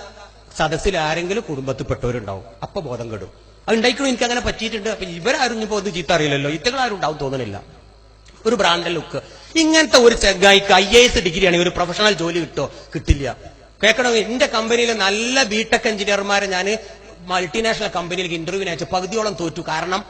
സദസ്സിൽ ആരെങ്കിലും കുടുംബത്തിൽപ്പെട്ടവരുണ്ടാവും, അപ്പൊ ബോധം കെടും. അത് ഉണ്ടായിക്കണോ? എനിക്ക് അങ്ങനെ പറ്റിയിട്ടുണ്ട്. അപ്പൊ ഇവരാരും ഇപ്പൊ ഒന്നും ചീത്ത അറിയില്ലല്ലോ, ഇത്തകളാരും ഉണ്ടാവും തോന്നണില്ല. ഒരു ബ്രാൻഡ് ലുക്ക്. ഇങ്ങനത്തെ ഒരു ചെങ്ങായിക്ക് IAS ഡിഗ്രിയാണ്, ഒരു പ്രൊഫഷണൽ ജോലി കിട്ടില്ല. കേൾക്കണോ? എന്റെ കമ്പനിയിലെ നല്ല ബിടെക് എഞ്ചിനീയർമാരെ ഞാൻ മൾട്ടിനാഷണൽ കമ്പനിയിലേക്ക് ഇന്റർവ്യൂവിന് അയച്ചു, പകുതിയോളം തോറ്റു. കാരണം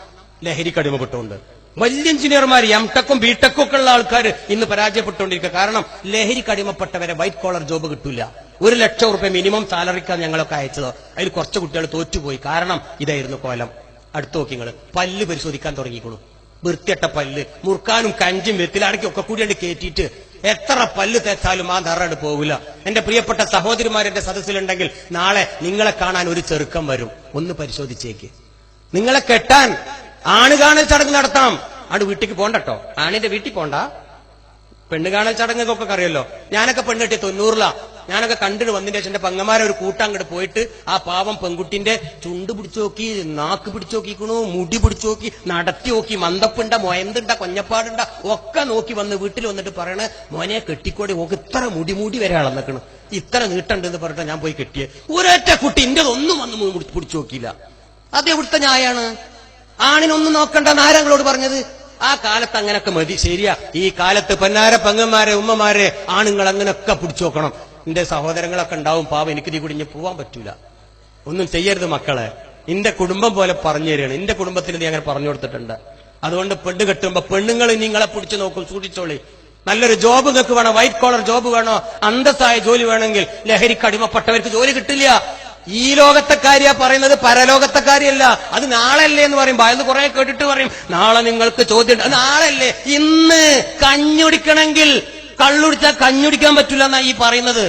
ലഹരിക്ക് അടിമപ്പെട്ടുകൊണ്ട്. വലിയ എഞ്ചിനീയർമാർ എംടെക്കും ബിടെക്കും ഒക്കെ ഉള്ള ആൾക്കാർ ഇന്ന് പരാജയപ്പെട്ടുകൊണ്ടിരിക്കുക. കാരണം ലഹരിക്ക് അടിമപ്പെട്ടവരെ വൈറ്റ് കോളർ ജോബ് കിട്ടില്ല. 1,00,000 മിനിമം സാലറിക്കാണ് ഞങ്ങളൊക്കെ അയച്ചത്. അതിൽ കുറച്ച് കുട്ടികൾ തോറ്റുപോയി. കാരണം ഇതായിരുന്നു കോലം. അടുത്ത് നോക്കി നിങ്ങൾ പല്ല് പരിശോധിക്കാൻ തുടങ്ങിക്കണു. വൃത്തിയട്ട പല്ല്, മുറുക്കാനും കഞ്ചും വെത്തിലാടക്കും ഒക്കെ കൂടി കയറ്റിയിട്ട് എത്ര പല്ല് തേച്ചാലും ആ നിറട് പോകില്ല. എന്റെ പ്രിയപ്പെട്ട സഹോദരിമാരെന്റെ സദസ്സിലുണ്ടെങ്കിൽ നാളെ നിങ്ങളെ കാണാൻ ഒരു ചെറുക്കം വരും. ഒന്ന് പരിശോധിച്ചേക്ക്. നിങ്ങളെ കെട്ടാൻ ആണ് കാണൽ ചടങ്ങ് നടത്താം. ആണ് വീട്ടിലേക്ക് പോണ്ടട്ടോ, ആണിന്റെ വീട്ടിൽ പോണ്ട. പെണ്ണ് കാണൽ ചടങ്ങൊക്കെ അറിയല്ലോ. ഞാനൊക്കെ പെണ്ണെട്ടി 90-ലാ. ഞാനൊക്കെ കണ്ടിട്ട് വന്നതിന് ശേഷം എന്റെ പെങ്ങന്മാരെ ഒരു കൂട്ടം അങ്ങോട്ട് പോയിട്ട് ആ പാവം പെൺകുട്ടിന്റെ ചുണ്ട് പിടിച്ചു നോക്കി, നാക്ക് പിടിച്ചു നോക്കിക്കണു, മുടി പിടിച്ചു നോക്കി, നടത്തി നോക്കി, മന്ദപ്പുണ്ട, മൊയന്തുണ്ട, കൊഞ്ഞപ്പാടുണ്ട ഒക്കെ നോക്കി വന്ന് വീട്ടിൽ വന്നിട്ട് പറയണ മോനെ കെട്ടിക്കോടി ഓക്ക് ഇത്ര മുടി വരെ അളന്നേക്കണ്, ഇത്ര നീട്ടുണ്ടെന്ന് പറഞ്ഞിട്ട് ഞാൻ പോയി കെട്ടിയെ. ഒരൊറ്റ കുട്ടി ഇന്റേതൊന്നും വന്ന് പിടിച്ചു നോക്കിയില്ല. അത് എവിടുത്തെ ന്യായാണ്? ആണിനൊന്നും നോക്കണ്ടെന്ന് ആരങ്ങളോട് പറഞ്ഞത്? ആ കാലത്ത് അങ്ങനൊക്കെ മതി. ശരിയാ, ഈ കാലത്ത് പൊന്നാര പെങ്ങന്മാരെ ഉമ്മമാരെ ആണുങ്ങൾ അങ്ങനെയൊക്കെ പിടിച്ചു നോക്കണം. എന്റെ സഹോദരങ്ങളൊക്കെ ഉണ്ടാവും, പാവം എനിക്കിതി കുടിഞ്ഞ് പോവാൻ പറ്റൂല. ഒന്നും ചെയ്യരുത് മക്കളെ. എന്റെ കുടുംബം പോലെ പറഞ്ഞു തരികയാണ്. എന്റെ കുടുംബത്തിന് നീ അങ്ങനെ പറഞ്ഞു കൊടുത്തിട്ടുണ്ട്. അതുകൊണ്ട് പെണ്ണ് കെട്ടുമ്പോ പെണ്ണുങ്ങൾ നിങ്ങളെ പിടിച്ചു നോക്കും, സൂക്ഷിച്ചോളി. നല്ലൊരു ജോബ് നിങ്ങൾക്ക് വേണോ, വൈറ്റ് കോളർ ജോബ് വേണോ, അന്തസ്സായ ജോലി വേണമെങ്കിൽ ലഹരിക്ക് അടിമപ്പെട്ടവർക്ക് ജോലി കിട്ടില്ല. ഈ ലോകത്തെ കാര്യ പറയുന്നത്, പരലോകത്തെ കാര്യമല്ല. അത് നാളല്ലേ എന്ന് പറയും. ഭയന്ന് കുറെ കേട്ടിട്ട് പറയും നാളെ നിങ്ങൾക്ക് ചോദ്യം. നാളല്ലേ? ഇന്ന് കഞ്ഞുടിക്കണമെങ്കിൽ കള്ളുടിച്ചാൽ കഞ്ഞുടിക്കാൻ പറ്റില്ല എന്നാ ഈ പറയുന്നത്.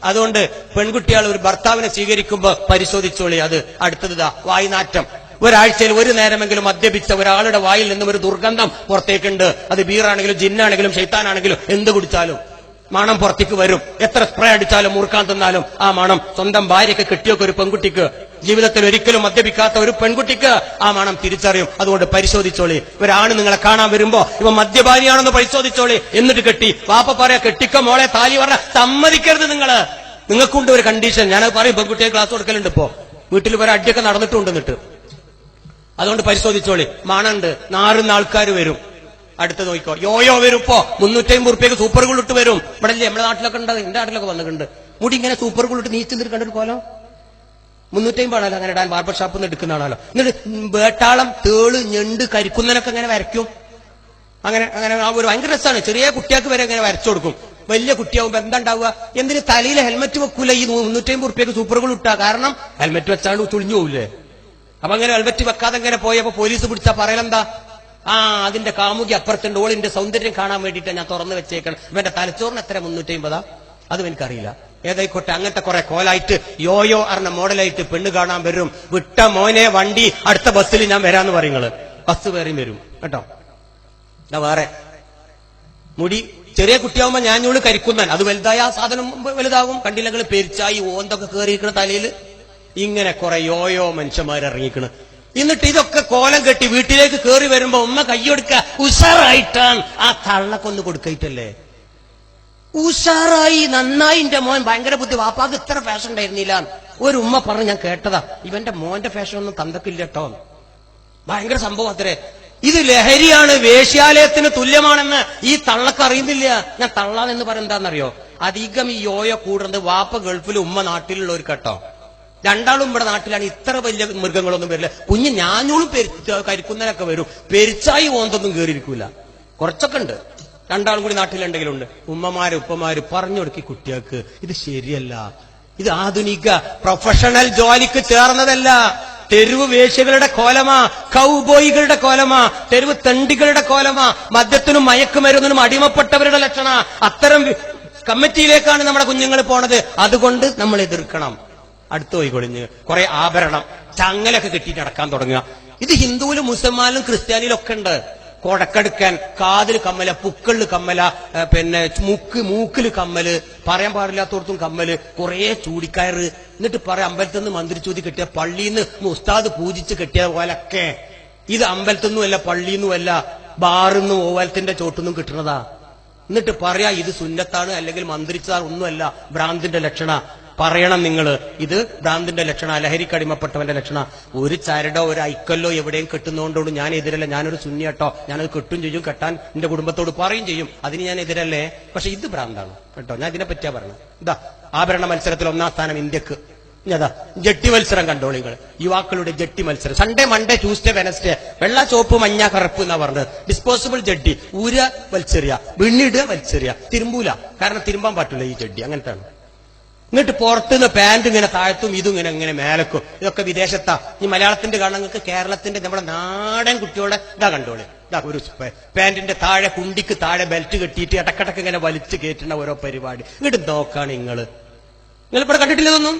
അതുകൊണ്ട് പെൺകുട്ടികൾ ഒരു ഭർത്താവിനെ സ്വീകരിക്കുമ്പോ പരിശോധിച്ചോളി. അത് അടുത്തതാ വായുനാറ്റം. ഒരാഴ്ചയിൽ ഒരു നേരമെങ്കിലും മദ്യപിച്ച ഒരാളുടെ വായിൽ നിന്നും ഒരു ദുർഗന്ധം പുറത്തേക്കുണ്ട്. അത് ബീറാണെങ്കിലും ജിന്നാണെങ്കിലും ശൈത്താനാണെങ്കിലും എന്ത് കുടിച്ചാലും മണം പുറത്തേക്ക് വരും. എത്ര സ്പ്രേ അടിച്ചാലും മുറുക്കാൻ തന്നാലും ആ മണം സ്വന്തം ഭാര്യയ്ക്ക് കിട്ടിയൊക്കെ ഒരു പെൺകുട്ടിക്ക്, ജീവിതത്തിൽ ഒരിക്കലും മദ്യപിക്കാത്ത ഒരു പെൺകുട്ടിക്ക് ആ മണം തിരിച്ചറിയും. അതുകൊണ്ട് പരിശോധിച്ചോളി. ഒരാണ് നിങ്ങളെ കാണാൻ വരുമ്പോ ഇവ മദ്യപാനിയാണെന്ന് പരിശോധിച്ചോളി. എന്നിട്ട് കെട്ടി. വാപ്പ പറയാ കെട്ടിക്ക മോളെ, താലി പറഞ്ഞ സമ്മതിക്കരുത്. നിങ്ങൾക്കുണ്ട് ഒരു കണ്ടീഷൻ. ഞാനത് പറയും, പെൺകുട്ടിയെ ക്ലാസ് കൊടുക്കലുണ്ട്. ഇപ്പോ വീട്ടിൽ ഒരു അടിയൊക്കെ നടന്നിട്ടുണ്ടെന്നിട്ട്. അതുകൊണ്ട് പരിശോധിച്ചോളി. മണുണ്ട്, നാറുന്ന ആൾക്കാർ വരും. അടുത്ത് നോക്കിക്കോ, യോയോ വരും. ഇപ്പോ 350 റുപ്യക്ക് സൂപ്പർ ഗുളിട്ട് വരും. ഇവിടെ നമ്മുടെ നാട്ടിലൊക്കെ ഉണ്ട്, എന്റെ നാട്ടിലൊക്കെ വന്നിട്ടുണ്ട്. മുടി ഇങ്ങനെ സൂപ്പർ ഗുളിട്ട് നീച്ചു നിൽക്കേണ്ട ഒരു കോലം. 350 ആണല്ലോ അങ്ങനെ ഇടാൻ. ബാർബർ ഷാപ്പിൽ നിന്ന് എടുക്കുന്നതാണല്ലോ. എന്നിട്ട് വേട്ടാളം, തേള്, ഞണ്ട്, കരിക്കുന്നനൊക്കെ അങ്ങനെ വരയ്ക്കും. അങ്ങനെ ഒരു ഭയങ്കര രസമാണ്. ചെറിയ കുട്ടികൾക്ക് വരെ അങ്ങനെ വരച്ചു കൊടുക്കും. വലിയ കുട്ടിയാവുമ്പോ എന്താ ഉണ്ടാവുക? എന്തിന് തലയിൽ ഹെൽമെറ്റ് വെക്കൂല ഈ 350 റുപ്യക്ക് സൂപ്പർ ഗുളിട്ടാ? കാരണം ഹെൽമെറ്റ് വെച്ചാണ്ട് ചുളിഞ്ഞു പോവില്ലേ? അപ്പൊ അങ്ങനെ ഹെൽമെറ്റ് വെക്കാതെ അങ്ങനെ പോയപ്പോ പോലീസ് പിടിച്ചാ പറയലെന്താ? അതിന്റെ കാമുകി അപ്പുറത്തുണ്ട്, ഓളിന്റെ സൗന്ദര്യം കാണാൻ വേണ്ടിയിട്ട് ഞാൻ തുറന്നു വെച്ചേക്കണം. ഇവന്റെ തലച്ചോറിന് എത്ര 350? അതും എനിക്കറിയില്ല. ഏതായിക്കോട്ടെ, അങ്ങനത്തെ കുറെ കോലായിട്ട് യോയോ അറിഞ്ഞ മോഡലായിട്ട് പെണ്ണ് കാണാൻ വരും. വിട്ട മോനെ വണ്ടി, അടുത്ത ബസ്സിൽ ഞാൻ വരാന്ന് പറയുന്നത്. ബസ് വേറെയും വരും കേട്ടോ. വേറെ മുടി ചെറിയ കുട്ടിയാവുമ്പോ ഞാഞ്ഞോള് കരിക്കുന്നൻ. അത് വലുതായ ആ സാധനം വലുതാവും. കണ്ടില്ലെങ്കിൽ പെരിച്ചായി ഓന്തൊക്കെ കയറിയിരിക്കണ തലയിൽ. ഇങ്ങനെ കുറെ യോയോ മനുഷ്യന്മാരിറങ്ങിക്കണ്. എന്നിട്ട് ഇതൊക്കെ കോലം കെട്ടി വീട്ടിലേക്ക് കയറി വരുമ്പോ ഉമ്മ കയ്യൊടുക്ക ഉഷാറായിട്ടാണ്. ആ തള്ളക്കൊന്ന് കൊടുക്കയിട്ടല്ലേ? ഉഷാറായി, നന്നായി, എന്റെ മോൻ ഭയങ്കര ബുദ്ധി, വാപ്പാക്ക് ഇത്ര ഫാഷൻ ഉണ്ടായിരുന്നില്ല. ഒരു ഉമ്മ പറഞ്ഞു, ഞാൻ കേട്ടതാ, ഇവന്റെ മോന്റെ ഫാഷൻ ഒന്നും തന്തക്കില്ല കേട്ടോ. ഭയങ്കര സംഭവം അത്രേ. ഇത് ലഹരിയാണ്, വേശ്യാലയത്തിന് തുല്യമാണെന്ന് ഈ തള്ളക്ക് അറിയുന്നില്ല. ഞാൻ തള്ളാന്നെന്ന് പറയുന്നതാണെന്നറിയോ? അധികം ഈ യോയോ കൂടുന്നത് വാപ്പ ഗൾഫിൽ, ഉമ്മ നാട്ടിലുള്ള ഒരു കേട്ടോ. രണ്ടാളും ഇവിടെ നാട്ടിലാണ്. ഇത്ര വലിയ മൃഗങ്ങളൊന്നും വരില്ല. കുഞ്ഞ് ഞാഞ്ഞോളും കരിക്കുന്നതിനൊക്കെ വരും. പെരിച്ചായി ഓന്തൊന്നും കയറിയിരിക്കൂല. കുറച്ചൊക്കെ ഉണ്ട്. രണ്ടാളും കൂടി നാട്ടിലുണ്ടെങ്കിലുണ്ട്. ഉമ്മമാര് ഉപ്പമാര് പറഞ്ഞു കൊടുക്കി കുട്ടികൾക്ക് ഇത് ശരിയല്ല. ഇത് ആധുനിക പ്രൊഫഷണൽ ജോലിക്ക് ചേർന്നതല്ല. തെരുവ് വേശ്യകളുടെ കോലമാ, കൗബോയികളുടെ കോലമാ, തെരുവ് തെണ്ടികളുടെ കോലമാ, മദ്യത്തിനും മയക്കുമരുന്നിനും അടിമപ്പെട്ടവരുടെ ലക്ഷണ. അത്തരം കമ്മിറ്റിയിലേക്കാണ് നമ്മുടെ കുഞ്ഞുങ്ങൾ പോണത്. അതുകൊണ്ട് നമ്മൾ എതിർക്കണം. അടുത്ത് പോയി കൊളിഞ്ഞ് കുറെ ആഭരണം, ചങ്ങലൊക്കെ കെട്ടിയിട്ട് നടക്കാൻ തുടങ്ങുക. ഇത് ഹിന്ദുവിലും മുസൽമാനിലും ക്രിസ്ത്യാനിയിലും ഒക്കെ ഉണ്ട്. കൊടക്കെടുക്കാൻ, കാതിൽ കമ്മല, പുക്കളിൽ കമ്മല, പിന്നെ മൂക്കില് കമ്മല്, പറയാൻ പാടില്ലാത്തോടത്തും കമ്മല്, കുറെ ചൂടിക്കയറ്. എന്നിട്ട് പറയാം അമ്പലത്തിൽ നിന്ന് മന്ത്രിച്ചൂതി കെട്ടിയ, പള്ളിയിൽ നിന്ന് ഉസ്താദ് പൂജിച്ച് കെട്ടിയ പോലൊക്കെ. ഇത് അമ്പലത്തിന്നുമല്ല, പള്ളിന്നുമല്ല, ബാറിന്നും ഓവലത്തിന്റെ ചോട്ടൊന്നും കിട്ടുന്നതാ. എന്നിട്ട് പറയാ ഇത് സുന്നത്താണ്, അല്ലെങ്കിൽ മന്ത്രിച്ചതാണ്, ഒന്നുമല്ല, ഭ്രാന്തിന്റെ ലക്ഷണ. പറയണം നിങ്ങൾ, ഇത് ഭ്രാന്തിന്റെ ലക്ഷണ, ലഹരിക്കടിമപ്പെട്ടവന്റെ ലക്ഷണ. ഒരു ചരടോ ഒരു ഐക്കല്ലോ എവിടെയും കെട്ടുന്നതുകൊണ്ടോട് ഞാൻ എതിരല്ല. ഞാനൊരു സുന്നിയട്ടോ, ഞാനത് കെട്ടും ചെയ്യും, കെട്ടാൻ എന്റെ കുടുംബത്തോട് പറയും ചെയ്യും. അതിന് ഞാൻ എതിരല്ലേ? പക്ഷെ ഇത് ഭ്രാന്താണ് കേട്ടോ. ഞാൻ ഇതിനെ പറ്റിയാ പറഞ്ഞത്. ഇതാ ആഭരണ മത്സരത്തിൽ 1ാം സ്ഥാനം ഇന്ത്യക്ക്. ഇതാ ജട്ടി മത്സരം കണ്ടോളൂ നിങ്ങൾ. യുവാക്കളുടെ ജട്ടി മത്സരം. Sunday, Monday, Tuesday, Wednesday. വെള്ള, ചോപ്പ്, മഞ്ഞ, കറുപ്പ് എന്നാ പറഞ്ഞത്. ഡിസ്പോസിബിൾ ജഡ്ഡി. ഊര വലിച്ചെറിയ, പിന്നീട് വലിച്ചെറിയ, തിരുമ്പൂല. കാരണം തിരുമ്പാൻ പറ്റില്ല ഈ ജഡ്ഡി. അങ്ങനത്താണ്. എന്നിട്ട് പുറത്തുനിന്ന് പാന്റ് ഇങ്ങനെ താഴ്ത്തും, ഇതും ഇങ്ങനെ മേലക്കും. ഇതൊക്കെ വിദേശത്താ. ഈ മലയാളത്തിന്റെ കാണുന്നങ്ങൾക്ക് കേരളത്തിന്റെ നമ്മുടെ നാടൻ കുട്ടികളുടെ ഇതാ കണ്ടോളെ. ഇതാ ഒരു പാന്റിന്റെ താഴെ കുണ്ടിക്ക് താഴെ ബെൽറ്റ് കെട്ടിയിട്ട് ഇടക്കിടക്ക് ഇങ്ങനെ വലിച്ചു കയറ്റുന്ന ഓരോ പരിപാടി. ഇങ്ങോട്ട് നോക്കാണ് നിങ്ങൾ ഇവിടെ കണ്ടിട്ടില്ലതൊന്നും.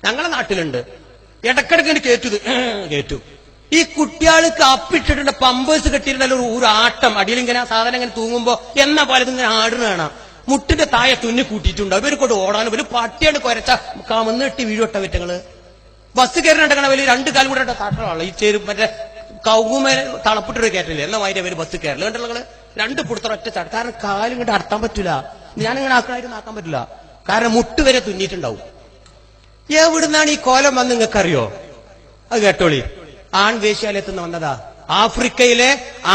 ഞങ്ങളെ നാട്ടിലുണ്ട്. ഇടക്കിടക്ക് ഇങ്ങനെ കയറ്റും. ഈ കുട്ടികൾക്ക് അപ്പിട്ടിട്ടുണ്ട്, പമ്പേഴ്സ് കെട്ടിയിരുന്ന ഒരു ആട്ടം അടിയിലിങ്ങനെ സാധനം ഇങ്ങനെ തൂങ്ങുമ്പോ എന്നാ പോലെ ഇതിങ്ങനെ ആടുന്നതാണ്. മുട്ടിന്റെ താഴെ തുന്നി കൂട്ടിയിട്ടുണ്ടാവും. ഇവർക്കൊണ്ട് ഓടാനും ഒരു പട്ടിയാണ് കുരച്ച കമന്ന് കെട്ടി വീഴോട്ട പറ്റങ്ങള്. ബസ് കയറിനടക്കണ വലിയ 2 കാലം കൂടെ താട്ടമാണ്. ഈ മറ്റേ കൗകുമേ തളപ്പിട്ടൊരു കയറ്റില്ലേ എന്നാ മാതിരി അവര് ബസ് കയറില്ല. കണ്ടുള്ളത് 2 പുറത്തൊരു ഒറ്റ ചാട്ടം. കാരണം കാലും ഇങ്ങോട്ട് അടത്താൻ പറ്റൂല. ഞാനിങ്ങനെ ആക്കണായിരുന്നു ആക്കാൻ പറ്റില്ല. കാരണം മുട്ട് വരെ തുന്നിയിട്ടുണ്ടാവും. എവിടുന്നാണ് ഈ കോലം വന്ന് നിങ്ങൾക്കറിയോ? അത് കേട്ടോളി. ആൺവേശ്യാലയത്തിൽ നിന്ന് വന്നതാ. ആഫ്രിക്കയിലെ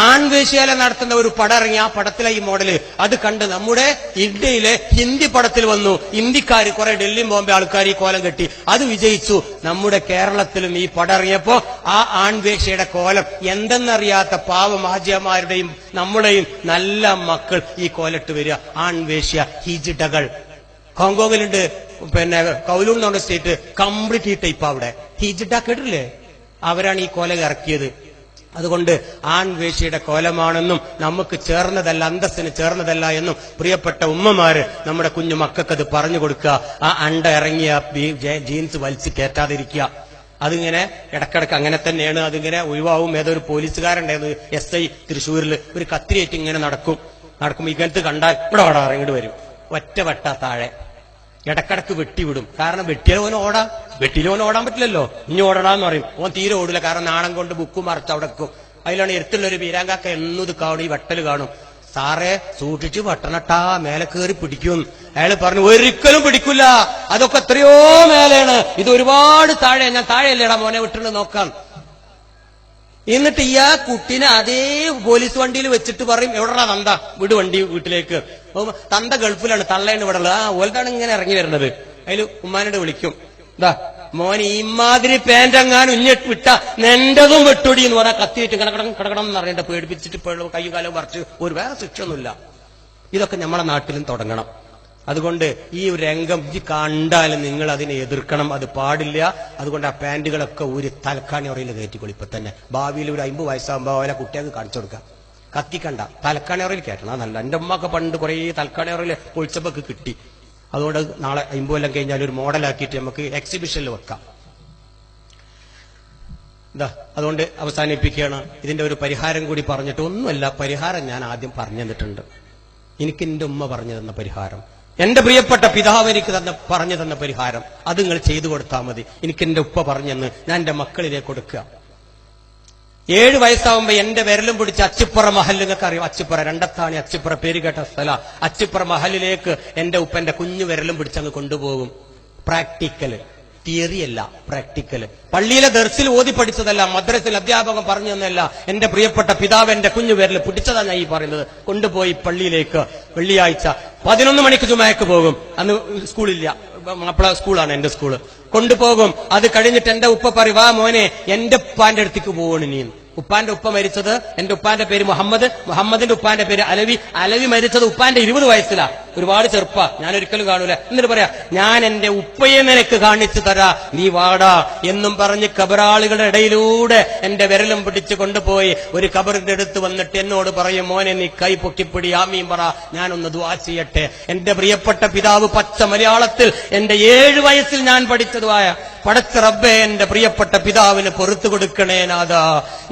ആൺവേശ്യാല നടത്തുന്ന ഒരു പടം ഇറങ്ങി. ആ പടത്തിലെ ഈ മോഡല് അത് കണ്ട് നമ്മുടെ ഇന്ത്യയിലെ ഹിന്ദി പടത്തിൽ വന്നു. ഇന്ത്യക്കാര് കുറെ ഡൽഹി ബോംബെ ആൾക്കാർ ഈ കോലം കെട്ടി. അത് വിജയിച്ചു. നമ്മുടെ കേരളത്തിലും ഈ പടം ഇറങ്ങിയപ്പോ ആ ആൺവേശ്യയുടെ കോലം എന്തെന്നറിയാത്ത പാവം ഹാജിയമാരുടെയും നമ്മുടെയും നല്ല മക്കൾ ഈ കോലിട്ട് വരിക. ആൺവേശ്യ ഹിജിഡകൾ. ഹോങ്കോങ്ങിലുണ്ട്, പിന്നെ കൗലൂൺ എന്ന് പറഞ്ഞ സ്റ്റേറ്റ് കംപ്ലീറ്റ് ഈ ടൈപ്പ്. അവിടെ ഹിജിഡ കേട്ടില്ലേ? അവരാണ് ഈ കോലം ഇറക്കിയത്. അതുകൊണ്ട് ആൺവേശ്യയുടെ കോലമാണെന്നും നമുക്ക് ചേർന്നതല്ല, അന്തസ്സിന് ചേർന്നതല്ല എന്നും പ്രിയപ്പെട്ട ഉമ്മമാര് നമ്മുടെ കുഞ്ഞു മക്കൾക്കത് പറഞ്ഞു കൊടുക്കുക. ആ അണ്ട ഇറങ്ങിയ ജീൻസ് വലിച്ചു കയറ്റാതിരിക്കുക. അതിങ്ങനെ ഇടക്കിടക്ക് അങ്ങനെ തന്നെയാണ്. അതിങ്ങനെ ഒഴിവാവും. ഏതൊരു പോലീസുകാരുണ്ടായിരുന്നു SI തൃശ്ശൂരിൽ, ഒരു കത്തിരിയേറ്റ് ഇങ്ങനെ നടക്കും. ഇങ്ങനത്തെ കണ്ടാൽ ഇവിടെ ഓടാറ് ഇങ്ങോട്ട് വരും. ഒറ്റ വട്ട താഴെ ഇടക്കിടക്ക് വെട്ടിവിടും. കാരണം വെട്ടിയിലോന് ഓടാൻ പറ്റില്ലല്ലോ. ഇനി ഓടടാന്ന് പറയും. ഓൻ തീരെ ഓടില്ല. കാരണം നാണം കൊണ്ട് ബുക്കും മറച്ച് അവിടെ വെക്കും. അതിലാണ് എരുത്തുള്ളൊരു ബീരാങ്കാക്ക എന്നത് കാണും. ഈ വെട്ടല് കാണും. സാറേ സൂക്ഷിച്ച് വെട്ടണട്ടാ, മേലെ കയറി പിടിക്കും. അയാൾ പറഞ്ഞു ഒരിക്കലും പിടിക്കില്ല, അതൊക്കെ എത്രയോ മേലെയാണ്, ഇത് ഒരുപാട് താഴെ. ഞാൻ താഴെയല്ലേടാ മോനെ വിട്ടിട്ട് നോക്കാം. എന്നിട്ട് ഈ ആ കുട്ടീനെ അതേ പോലീസ് വണ്ടിയിൽ വെച്ചിട്ട് പറയും എവിടെടാ തന്ത, വിട് വണ്ടി വീട്ടിലേക്ക്. തന്ത ഗൾഫിലാണ്, തള്ളയാണ് ഇവിടെ ഉള്ളത്. ഓൽക്കാണ് ഇങ്ങനെ ഇറങ്ങി വരുന്നത്. അതിൽ ഉമ്മാനോട് വിളിക്കും, ഇതാ മോൻ ഇമാതിരി പാന്റ് എങ്ങാനും ഉഞ്ഞിട്ട് വിട്ട നിന്റതും വെട്ടൊടി എന്ന് പറഞ്ഞാൽ കത്തിയിട്ട് കിടക്കണം എന്ന് അറിയണ്ട. പേടിപ്പിച്ചിട്ട് കയ്യും കാലവും പറിച്ച് ഒരു വേറെ ശിക്ഷയൊന്നുമില്ല. ഇതൊക്കെ നമ്മളെ നാട്ടിലും തുടങ്ങണം. അതുകൊണ്ട് ഈ രംഗം കണ്ടാലും നിങ്ങൾ അതിനെ എതിർക്കണം. അത് പാടില്ല. അതുകൊണ്ട് ആ പാന്റുകളൊക്കെ ഒരു തലക്കാണി ഉറയിൽ കയറ്റിക്കൊള്ളു. ഇപ്പൊ തന്നെ ഭാവിയിൽ ഒരു 50 വയസ്സാകുമ്പോ അവരെ കുട്ടികൾക്ക് കാണിച്ചു കൊടുക്കാം. കത്തിക്കണ്ട, തലക്കാണി ഉറയിൽ കയറ്റണം. അതല്ല, എന്റെ അമ്മക്ക് പണ്ട് കുറെ തലക്കാണി ഉറയിൽ പൊളിച്ചപ്പൊക്കെ കിട്ടി. അതുകൊണ്ട് നാളെ 50 കൊല്ലം കഴിഞ്ഞാൽ ഒരു മോഡലാക്കിയിട്ട് നമുക്ക് എക്സിബിഷനിൽ വെക്കാം. അതുകൊണ്ട് അവസാനിപ്പിക്കുകയാണ്. ഇതിന്റെ ഒരു പരിഹാരം കൂടി പറഞ്ഞിട്ട് ഒന്നുമല്ല, പരിഹാരം ഞാൻ ആദ്യം പറഞ്ഞു തന്നിട്ടുണ്ട്. എനിക്ക് എന്റെ ഉമ്മ പറഞ്ഞു തന്ന പരിഹാരം, എന്റെ പ്രിയപ്പെട്ട പിതാവ് എനിക്ക് പറഞ്ഞു തന്ന പരിഹാരം, അത് നിങ്ങൾ ചെയ്തു കൊടുത്താൽ മതി. എനിക്ക് എന്റെ ഉപ്പ പറഞ്ഞെന്ന് ഞാൻ എന്റെ മക്കളിലേക്ക് കൊടുക്കുക. 7 വയസ്സാവുമ്പോ എന്റെ വിരലും പിടിച്ച് അച്ചിപ്പുറ മഹൽ, നിങ്ങൾക്ക് അറിയാം, അച്ചിപ്പുറ രണ്ടത്താണി അച്ചിപ്പുറ പേര് കേട്ട സ്ഥല. അച്ചിപ്പുറ മഹലിലേക്ക് എന്റെ ഉപ്പന്റെ കുഞ്ഞു വിരലും പിടിച്ചങ്ങ് കൊണ്ടുപോകും. പ്രാക്ടിക്കല്, തിയറിയല്ല, പ്രാക്ടിക്കല്. പള്ളിയിലെ ദർസിൽ ഓതി പഠിച്ചതല്ല, മദ്രസിൽ അധ്യാപകൻ പറഞ്ഞു തന്നല്ല. എന്റെ പ്രിയപ്പെട്ട പിതാവ് എന്റെ കുഞ്ഞു വിരൽ പിടിച്ചതാണ് ഞാൻ ഈ പറയുന്നത്. കൊണ്ടുപോയി പള്ളിയിലേക്ക് വെള്ളിയാഴ്ച 11 മണിക്ക് ജുമഅക്ക് പോകും. അന്ന് സ്കൂളില്ല, മാപ്പിള സ്കൂളാണ് എന്റെ സ്കൂള്. കൊണ്ടുപോകും. അത് കഴിഞ്ഞിട്ട് എന്റെ ഉപ്പ പറയും, വാ മോനെ എന്റെ ഉപ്പാന്റെ അടുത്തേക്ക് പോകണം നീ. ഉപ്പാന്റെ ഉപ്പ മരിച്ചത്, എന്റെ ഉപ്പാന്റെ പേര് മുഹമ്മദ്, മുഹമ്മദിന്റെ ഉപ്പാന്റെ പേര് അലവി, അലവി മരിച്ചത് ഉപ്പാന്റെ 20 വയസ്സിലാ. ഒരുപാട് ചെറുപ്പ, ഞാൻ ഒരിക്കലും കാണൂല. എന്നിട്ട് പറയാ, ഞാൻ എന്റെ ഉപ്പയെ നിനക്ക് കാണിച്ചു തരാ, നീ വാടാ എന്നും പറഞ്ഞ് കബറാളുകളുടെ ഇടയിലൂടെ എന്റെ വിരലും പിടിച്ചു കൊണ്ടുപോയി ഒരു കബറിന്റെ അടുത്ത് വന്നിട്ട് എന്നോട് പറയും, മോനെ നീ കൈ പൊക്കിപ്പിടി, ആമീൻ പറ, ഞാനൊന്ന് ദുആ ചെയ്യട്ടെ. എന്റെ പ്രിയപ്പെട്ട പിതാവ് പച്ച മലയാളത്തിൽ എന്റെ 7 വയസ്സിൽ ഞാൻ പഠിച്ചതുമായ, പടച്ച റബ്ബേ എന്റെ പ്രിയപ്പെട്ട പിതാവിന് പൊറത്തു കൊടുക്കണേ നാഥാ,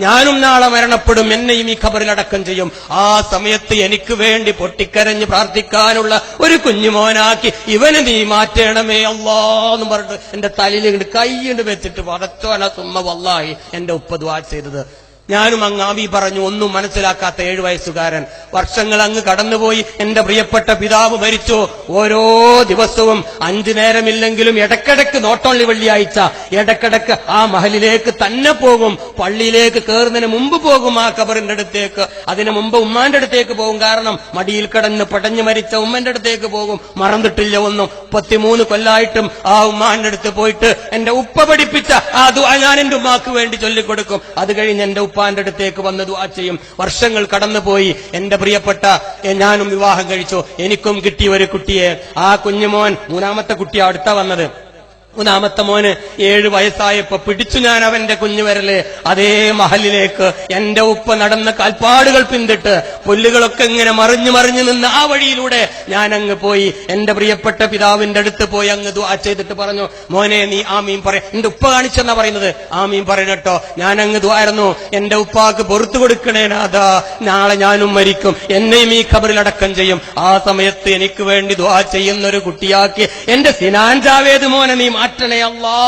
ഞാനും നാളെ മരണപ്പെടും, എന്നെയും ഈ ഖബറിൽ അടക്കം ചെയ്യും. ആ സമയത്ത് എനിക്ക് വേണ്ടി പൊട്ടിക്കരഞ്ഞ് പ്രാർത്ഥിക്കാനുള്ള ഒരു കുഞ്ഞുമോനാക്കി ഇവന് നീ മാറ്റണമേ അല്ലാ എന്ന് പറഞ്ഞിട്ട് എന്റെ തലയിൽ കൈയ്യുണ്ട് വെച്ചിട്ട് പടച്ചോന സുമ്മ വല്ലാഹി എന്റെ ഉപ്പ ദുആ ചെയ്തത്. ഞാനും അങ്ങ് ആമി പറഞ്ഞു. ഒന്നും മനസ്സിലാക്കാത്ത 7 വയസ്സുകാരൻ. വർഷങ്ങൾ അങ്ങ് കടന്നുപോയി. എന്റെ പ്രിയപ്പെട്ട പിതാവ് മരിച്ചു. ഓരോ ദിവസവും 5 നേരമില്ലെങ്കിലും ഇടക്കിടക്ക്, നോട്ട് ഓൺലി വെള്ളിയാഴ്ച, ഇടക്കിടക്ക് ആ മഹലിലേക്ക് തന്നെ പോകും. പള്ളിയിലേക്ക് കയറുന്നതിന് മുമ്പ് പോകും ആ കബറിന്റെ അടുത്തേക്ക്. അതിനു മുമ്പ് ഉമ്മാന്റെ അടുത്തേക്ക് പോകും. കാരണം മടിയിൽ കിടന്ന് പടഞ്ഞു മരിച്ച ഉമ്മന്റെ അടുത്തേക്ക് പോകും. മറന്നിട്ടില്ല ഒന്നും. 33 കൊല്ലായിട്ടും ആ ഉമ്മാന്റെ അടുത്ത് പോയിട്ട് എന്റെ ഉപ്പ പഠിപ്പിച്ച ആ ദുആ ഞാൻ എന്റെ ഉമ്മാക്ക് വേണ്ടി ചൊല്ലിക്കൊടുക്കും. അത് കഴിഞ്ഞ് എന്റെ ഉപ്പ ഉപ്പാന്റെ അടുത്തേക്ക് വന്ന് ദുആ ചെയ്യും. വർഷങ്ങൾ കടന്നുപോയി. എന്റെ പ്രിയപ്പെട്ട ഞാനും വിവാഹം കഴിച്ചു. എനിക്കും കിട്ടിയ ഒരു കുട്ടിയെ, ആ കുഞ്ഞുമോൻ മൂന്നാമത്തെ കുട്ടിയാ അടുത്ത വന്നത്. മൂന്നാമത്തെ മോന് 7 വയസ്സായപ്പോ പിടിച്ചു ഞാൻ അവന്റെ കുഞ്ഞുവിരല് അതേ മഹലിലേക്ക് എന്റെ ഉപ്പ നടന്ന കാൽപ്പാടുകൾ പിന്തിട്ട് പുല്ലുകളൊക്കെ ഇങ്ങനെ മറിഞ്ഞു മറിഞ്ഞു നിന്ന് ആ വഴിയിലൂടെ ഞാൻ അങ്ങ് പോയി. എന്റെ പ്രിയപ്പെട്ട പിതാവിന്റെ അടുത്ത് പോയി അങ്ങ് ദുആ ചെയ്തിട്ട് പറഞ്ഞു, മോനെ നീ ആമീൻ പറ. എന്റെ ഉപ്പ കാണിച്ചെന്നാ പറയുന്നത്. ആമീൻ പറയണട്ടോ. ഞാൻ അങ്ങ് ദുആയിരുന്നു, എന്റെ ഉപ്പാക്ക് പുറത്തു കൊടുക്കണേ നാഥാ, നാളെ ഞാനും മരിക്കും, എന്നെയും ഈ ഖബറിൽ അടക്കം ചെയ്യും. ആ സമയത്ത് എനിക്ക് വേണ്ടി ദുആ ചെയ്യുന്നൊരു കുട്ടിയാക്കി എന്റെ സിനാൻ ജാവേദ് മോനെ നീ മാറ്റണേ അല്ലാ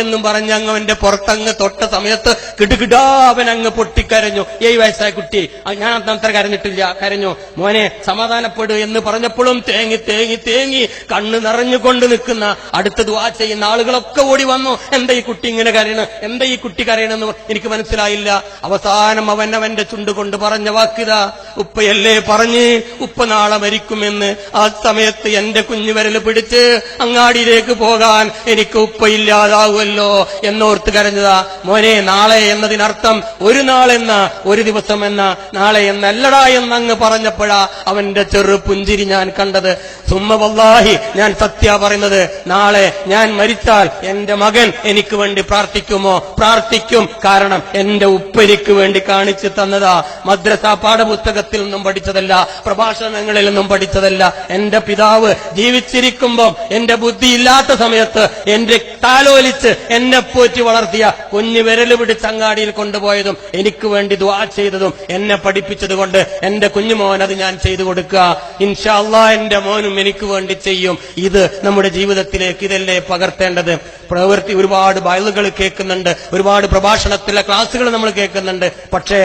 എന്നും പറഞ്ഞ് അങ്ങ് അവന്റെ പുറത്തങ്ങ് തൊട്ട സമയത്ത് കിടുകിടാ അവൻ അങ്ങ് പൊട്ടിക്കരഞ്ഞു. 7 വയസ്സായ കുട്ടി. ഞാൻ അത്ര കരഞ്ഞിട്ടില്ല. കരഞ്ഞു. മോനെ സമാധാനപ്പെടു എന്ന് പറഞ്ഞപ്പോഴും തേങ്ങി തേങ്ങി തേങ്ങി കണ്ണ് നിറഞ്ഞുകൊണ്ട് നിൽക്കുന്ന അടുത്ത് ദുആ ചെയ്യുന്ന ആളുകളൊക്കെ ഓടി വന്നു. എന്താ ഈ കുട്ടി ഇങ്ങനെ കരയണ്, എന്താ ഈ കുട്ടി കരയണെന്ന് എനിക്ക് മനസ്സിലായില്ല. അവസാനം അവന്റെ ചുണ്ടുകൊണ്ട് പറഞ്ഞ വാക്കിതാ, ഉപ്പയല്ലേ പറഞ്ഞ് ഉപ്പ നാളെ മരിക്കുമെന്ന്. ആ സമയത്ത് എന്റെ കുഞ്ഞുവിരല് പിടിച്ച് അങ്ങാടിയിലേക്ക് പോകാൻ എനിക്ക് ഉപ്പയില്ലാതാവുമല്ലോ എന്നോർത്ത് കരഞ്ഞതാ. മോനെ, നാളെ എന്നതിനർത്ഥം ഒരു നാളെന്ന, ഒരു ദിവസം എന്ന, നാളെ എന്നല്ലടാ എന്നങ്ങ് പറഞ്ഞപ്പോഴാ അവന്റെ ചെറു പുഞ്ചിരി ഞാൻ കണ്ടത്. സുമ്മ വല്ലാഹി, ഞാൻ സത്യ പറയുന്നത്, നാളെ ഞാൻ മരിച്ചാൽ എന്റെ മകൻ എനിക്ക് വേണ്ടി പ്രാർത്ഥിക്കുമോ? പ്രാർത്ഥിക്കും. കാരണം എന്റെ ഉപ്പരിക്ക് വേണ്ടി കാണിച്ചു തന്നതാ. മദ്രസ പാഠപുസ്തകത്തിൽ നിന്നും പഠിച്ചതല്ല, പ്രഭാഷണങ്ങളിൽ നിന്നും പഠിച്ചതല്ല. എന്റെ പിതാവ് ജീവിച്ചിരിക്കുമ്പോ എന്റെ ബുദ്ധിയില്ലാത്ത സമയത്ത് എന്റെ താലോലിച്ച് എന്നെ പോറ്റി വളർത്തിയ കുഞ്ഞു വിരല് പിടിച്ച് അങ്ങാടിയിൽ കൊണ്ടുപോയതും എനിക്ക് വേണ്ടി ദുആ ചെയ്തതും എന്നെ പഠിപ്പിച്ചതുകൊണ്ട് എന്റെ കുഞ്ഞുമോൻ അത് ഞാൻ ചെയ്തു കൊടുക്കുക. ഇൻഷാ അല്ലാഹ് എന്റെ മോനും എനിക്ക് വേണ്ടി ചെയ്യും. ഇത് നമ്മുടെ ജീവിതത്തിലേക്ക് ഇതല്ലേ പകർത്തേണ്ടത്. പ്രവൃത്തി ഒരുപാട് ബൈലുകൾ കേൾക്കുന്നുണ്ട്, ഒരുപാട് പ്രഭാഷണത്തിലെ ക്ലാസുകൾ നമ്മൾ കേൾക്കുന്നുണ്ട്. പക്ഷേ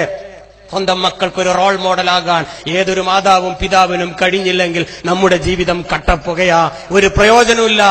സ്വന്തം മക്കൾക്കൊരു റോൾ മോഡലാകാൻ ഏതൊരു മാതാവും പിതാവിനും കഴിഞ്ഞില്ലെങ്കിൽ നമ്മുടെ ജീവിതം കട്ടപ്പുകയാ, ഒരു പ്രയോജനമില്ല.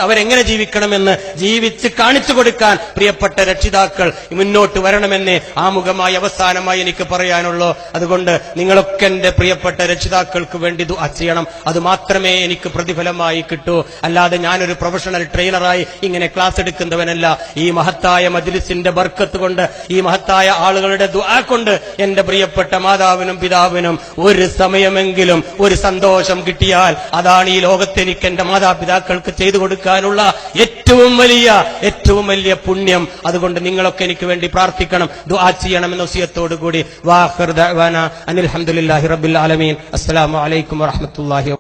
അവരെങ്ങനെ ജീവിക്കണമെന്ന് ജീവിച്ച് കാണിച്ചു കൊടുക്കാൻ പ്രിയപ്പെട്ട രക്ഷിതാക്കൾ മുന്നോട്ട് വരണമെന്ന് ആമുഖമായി അവസാനമായി എനിക്ക് പറയാനുള്ളൂ. അതുകൊണ്ട് നിങ്ങളൊക്കെ എന്റെ പ്രിയപ്പെട്ട രക്ഷിതാക്കൾക്ക് വേണ്ടി ദുആ ചെയ്യണം. അത് മാത്രമേ എനിക്ക് പ്രതിഫലമായി കിട്ടൂ. അല്ലാതെ ഞാനൊരു പ്രൊഫഷണൽ ട്രെയിനറായി ഇങ്ങനെ ക്ലാസ് എടുക്കുന്നവനല്ല. ഈ മഹത്തായ മജ്ലിസിന്റെ ബർക്കത്ത് കൊണ്ട്, ഈ മഹത്തായ ആളുകളുടെ ദുആ കൊണ്ട് എന്റെ പ്രിയപ്പെട്ട മാതാവിനും പിതാവിനും ഒരു സമയമെങ്കിലും ഒരു സന്തോഷം കിട്ടിയാൽ അതാണ് ഈ ലോകത്ത് എനിക്ക് എന്റെ മാതാപിതാക്കൾക്ക് ചെയ്തു കൊടുക്കാനുള്ള ഏറ്റവും വലിയ പുണ്യം. അതുകൊണ്ട് നിങ്ങളൊക്കെ എനിക്ക് വേണ്ടി പ്രാർത്ഥിക്കണം, ദുആ ചെയ്യണം എന്ന വസിയത്തോടു കൂടി വാഖിർ ദഅവാന അനിൽ ഹംദുലില്ലാഹി റബ്ബിൽ ആലമീൻ. അസ്സലാമു അലൈക്കും വറഹ്മത്തുള്ളാഹി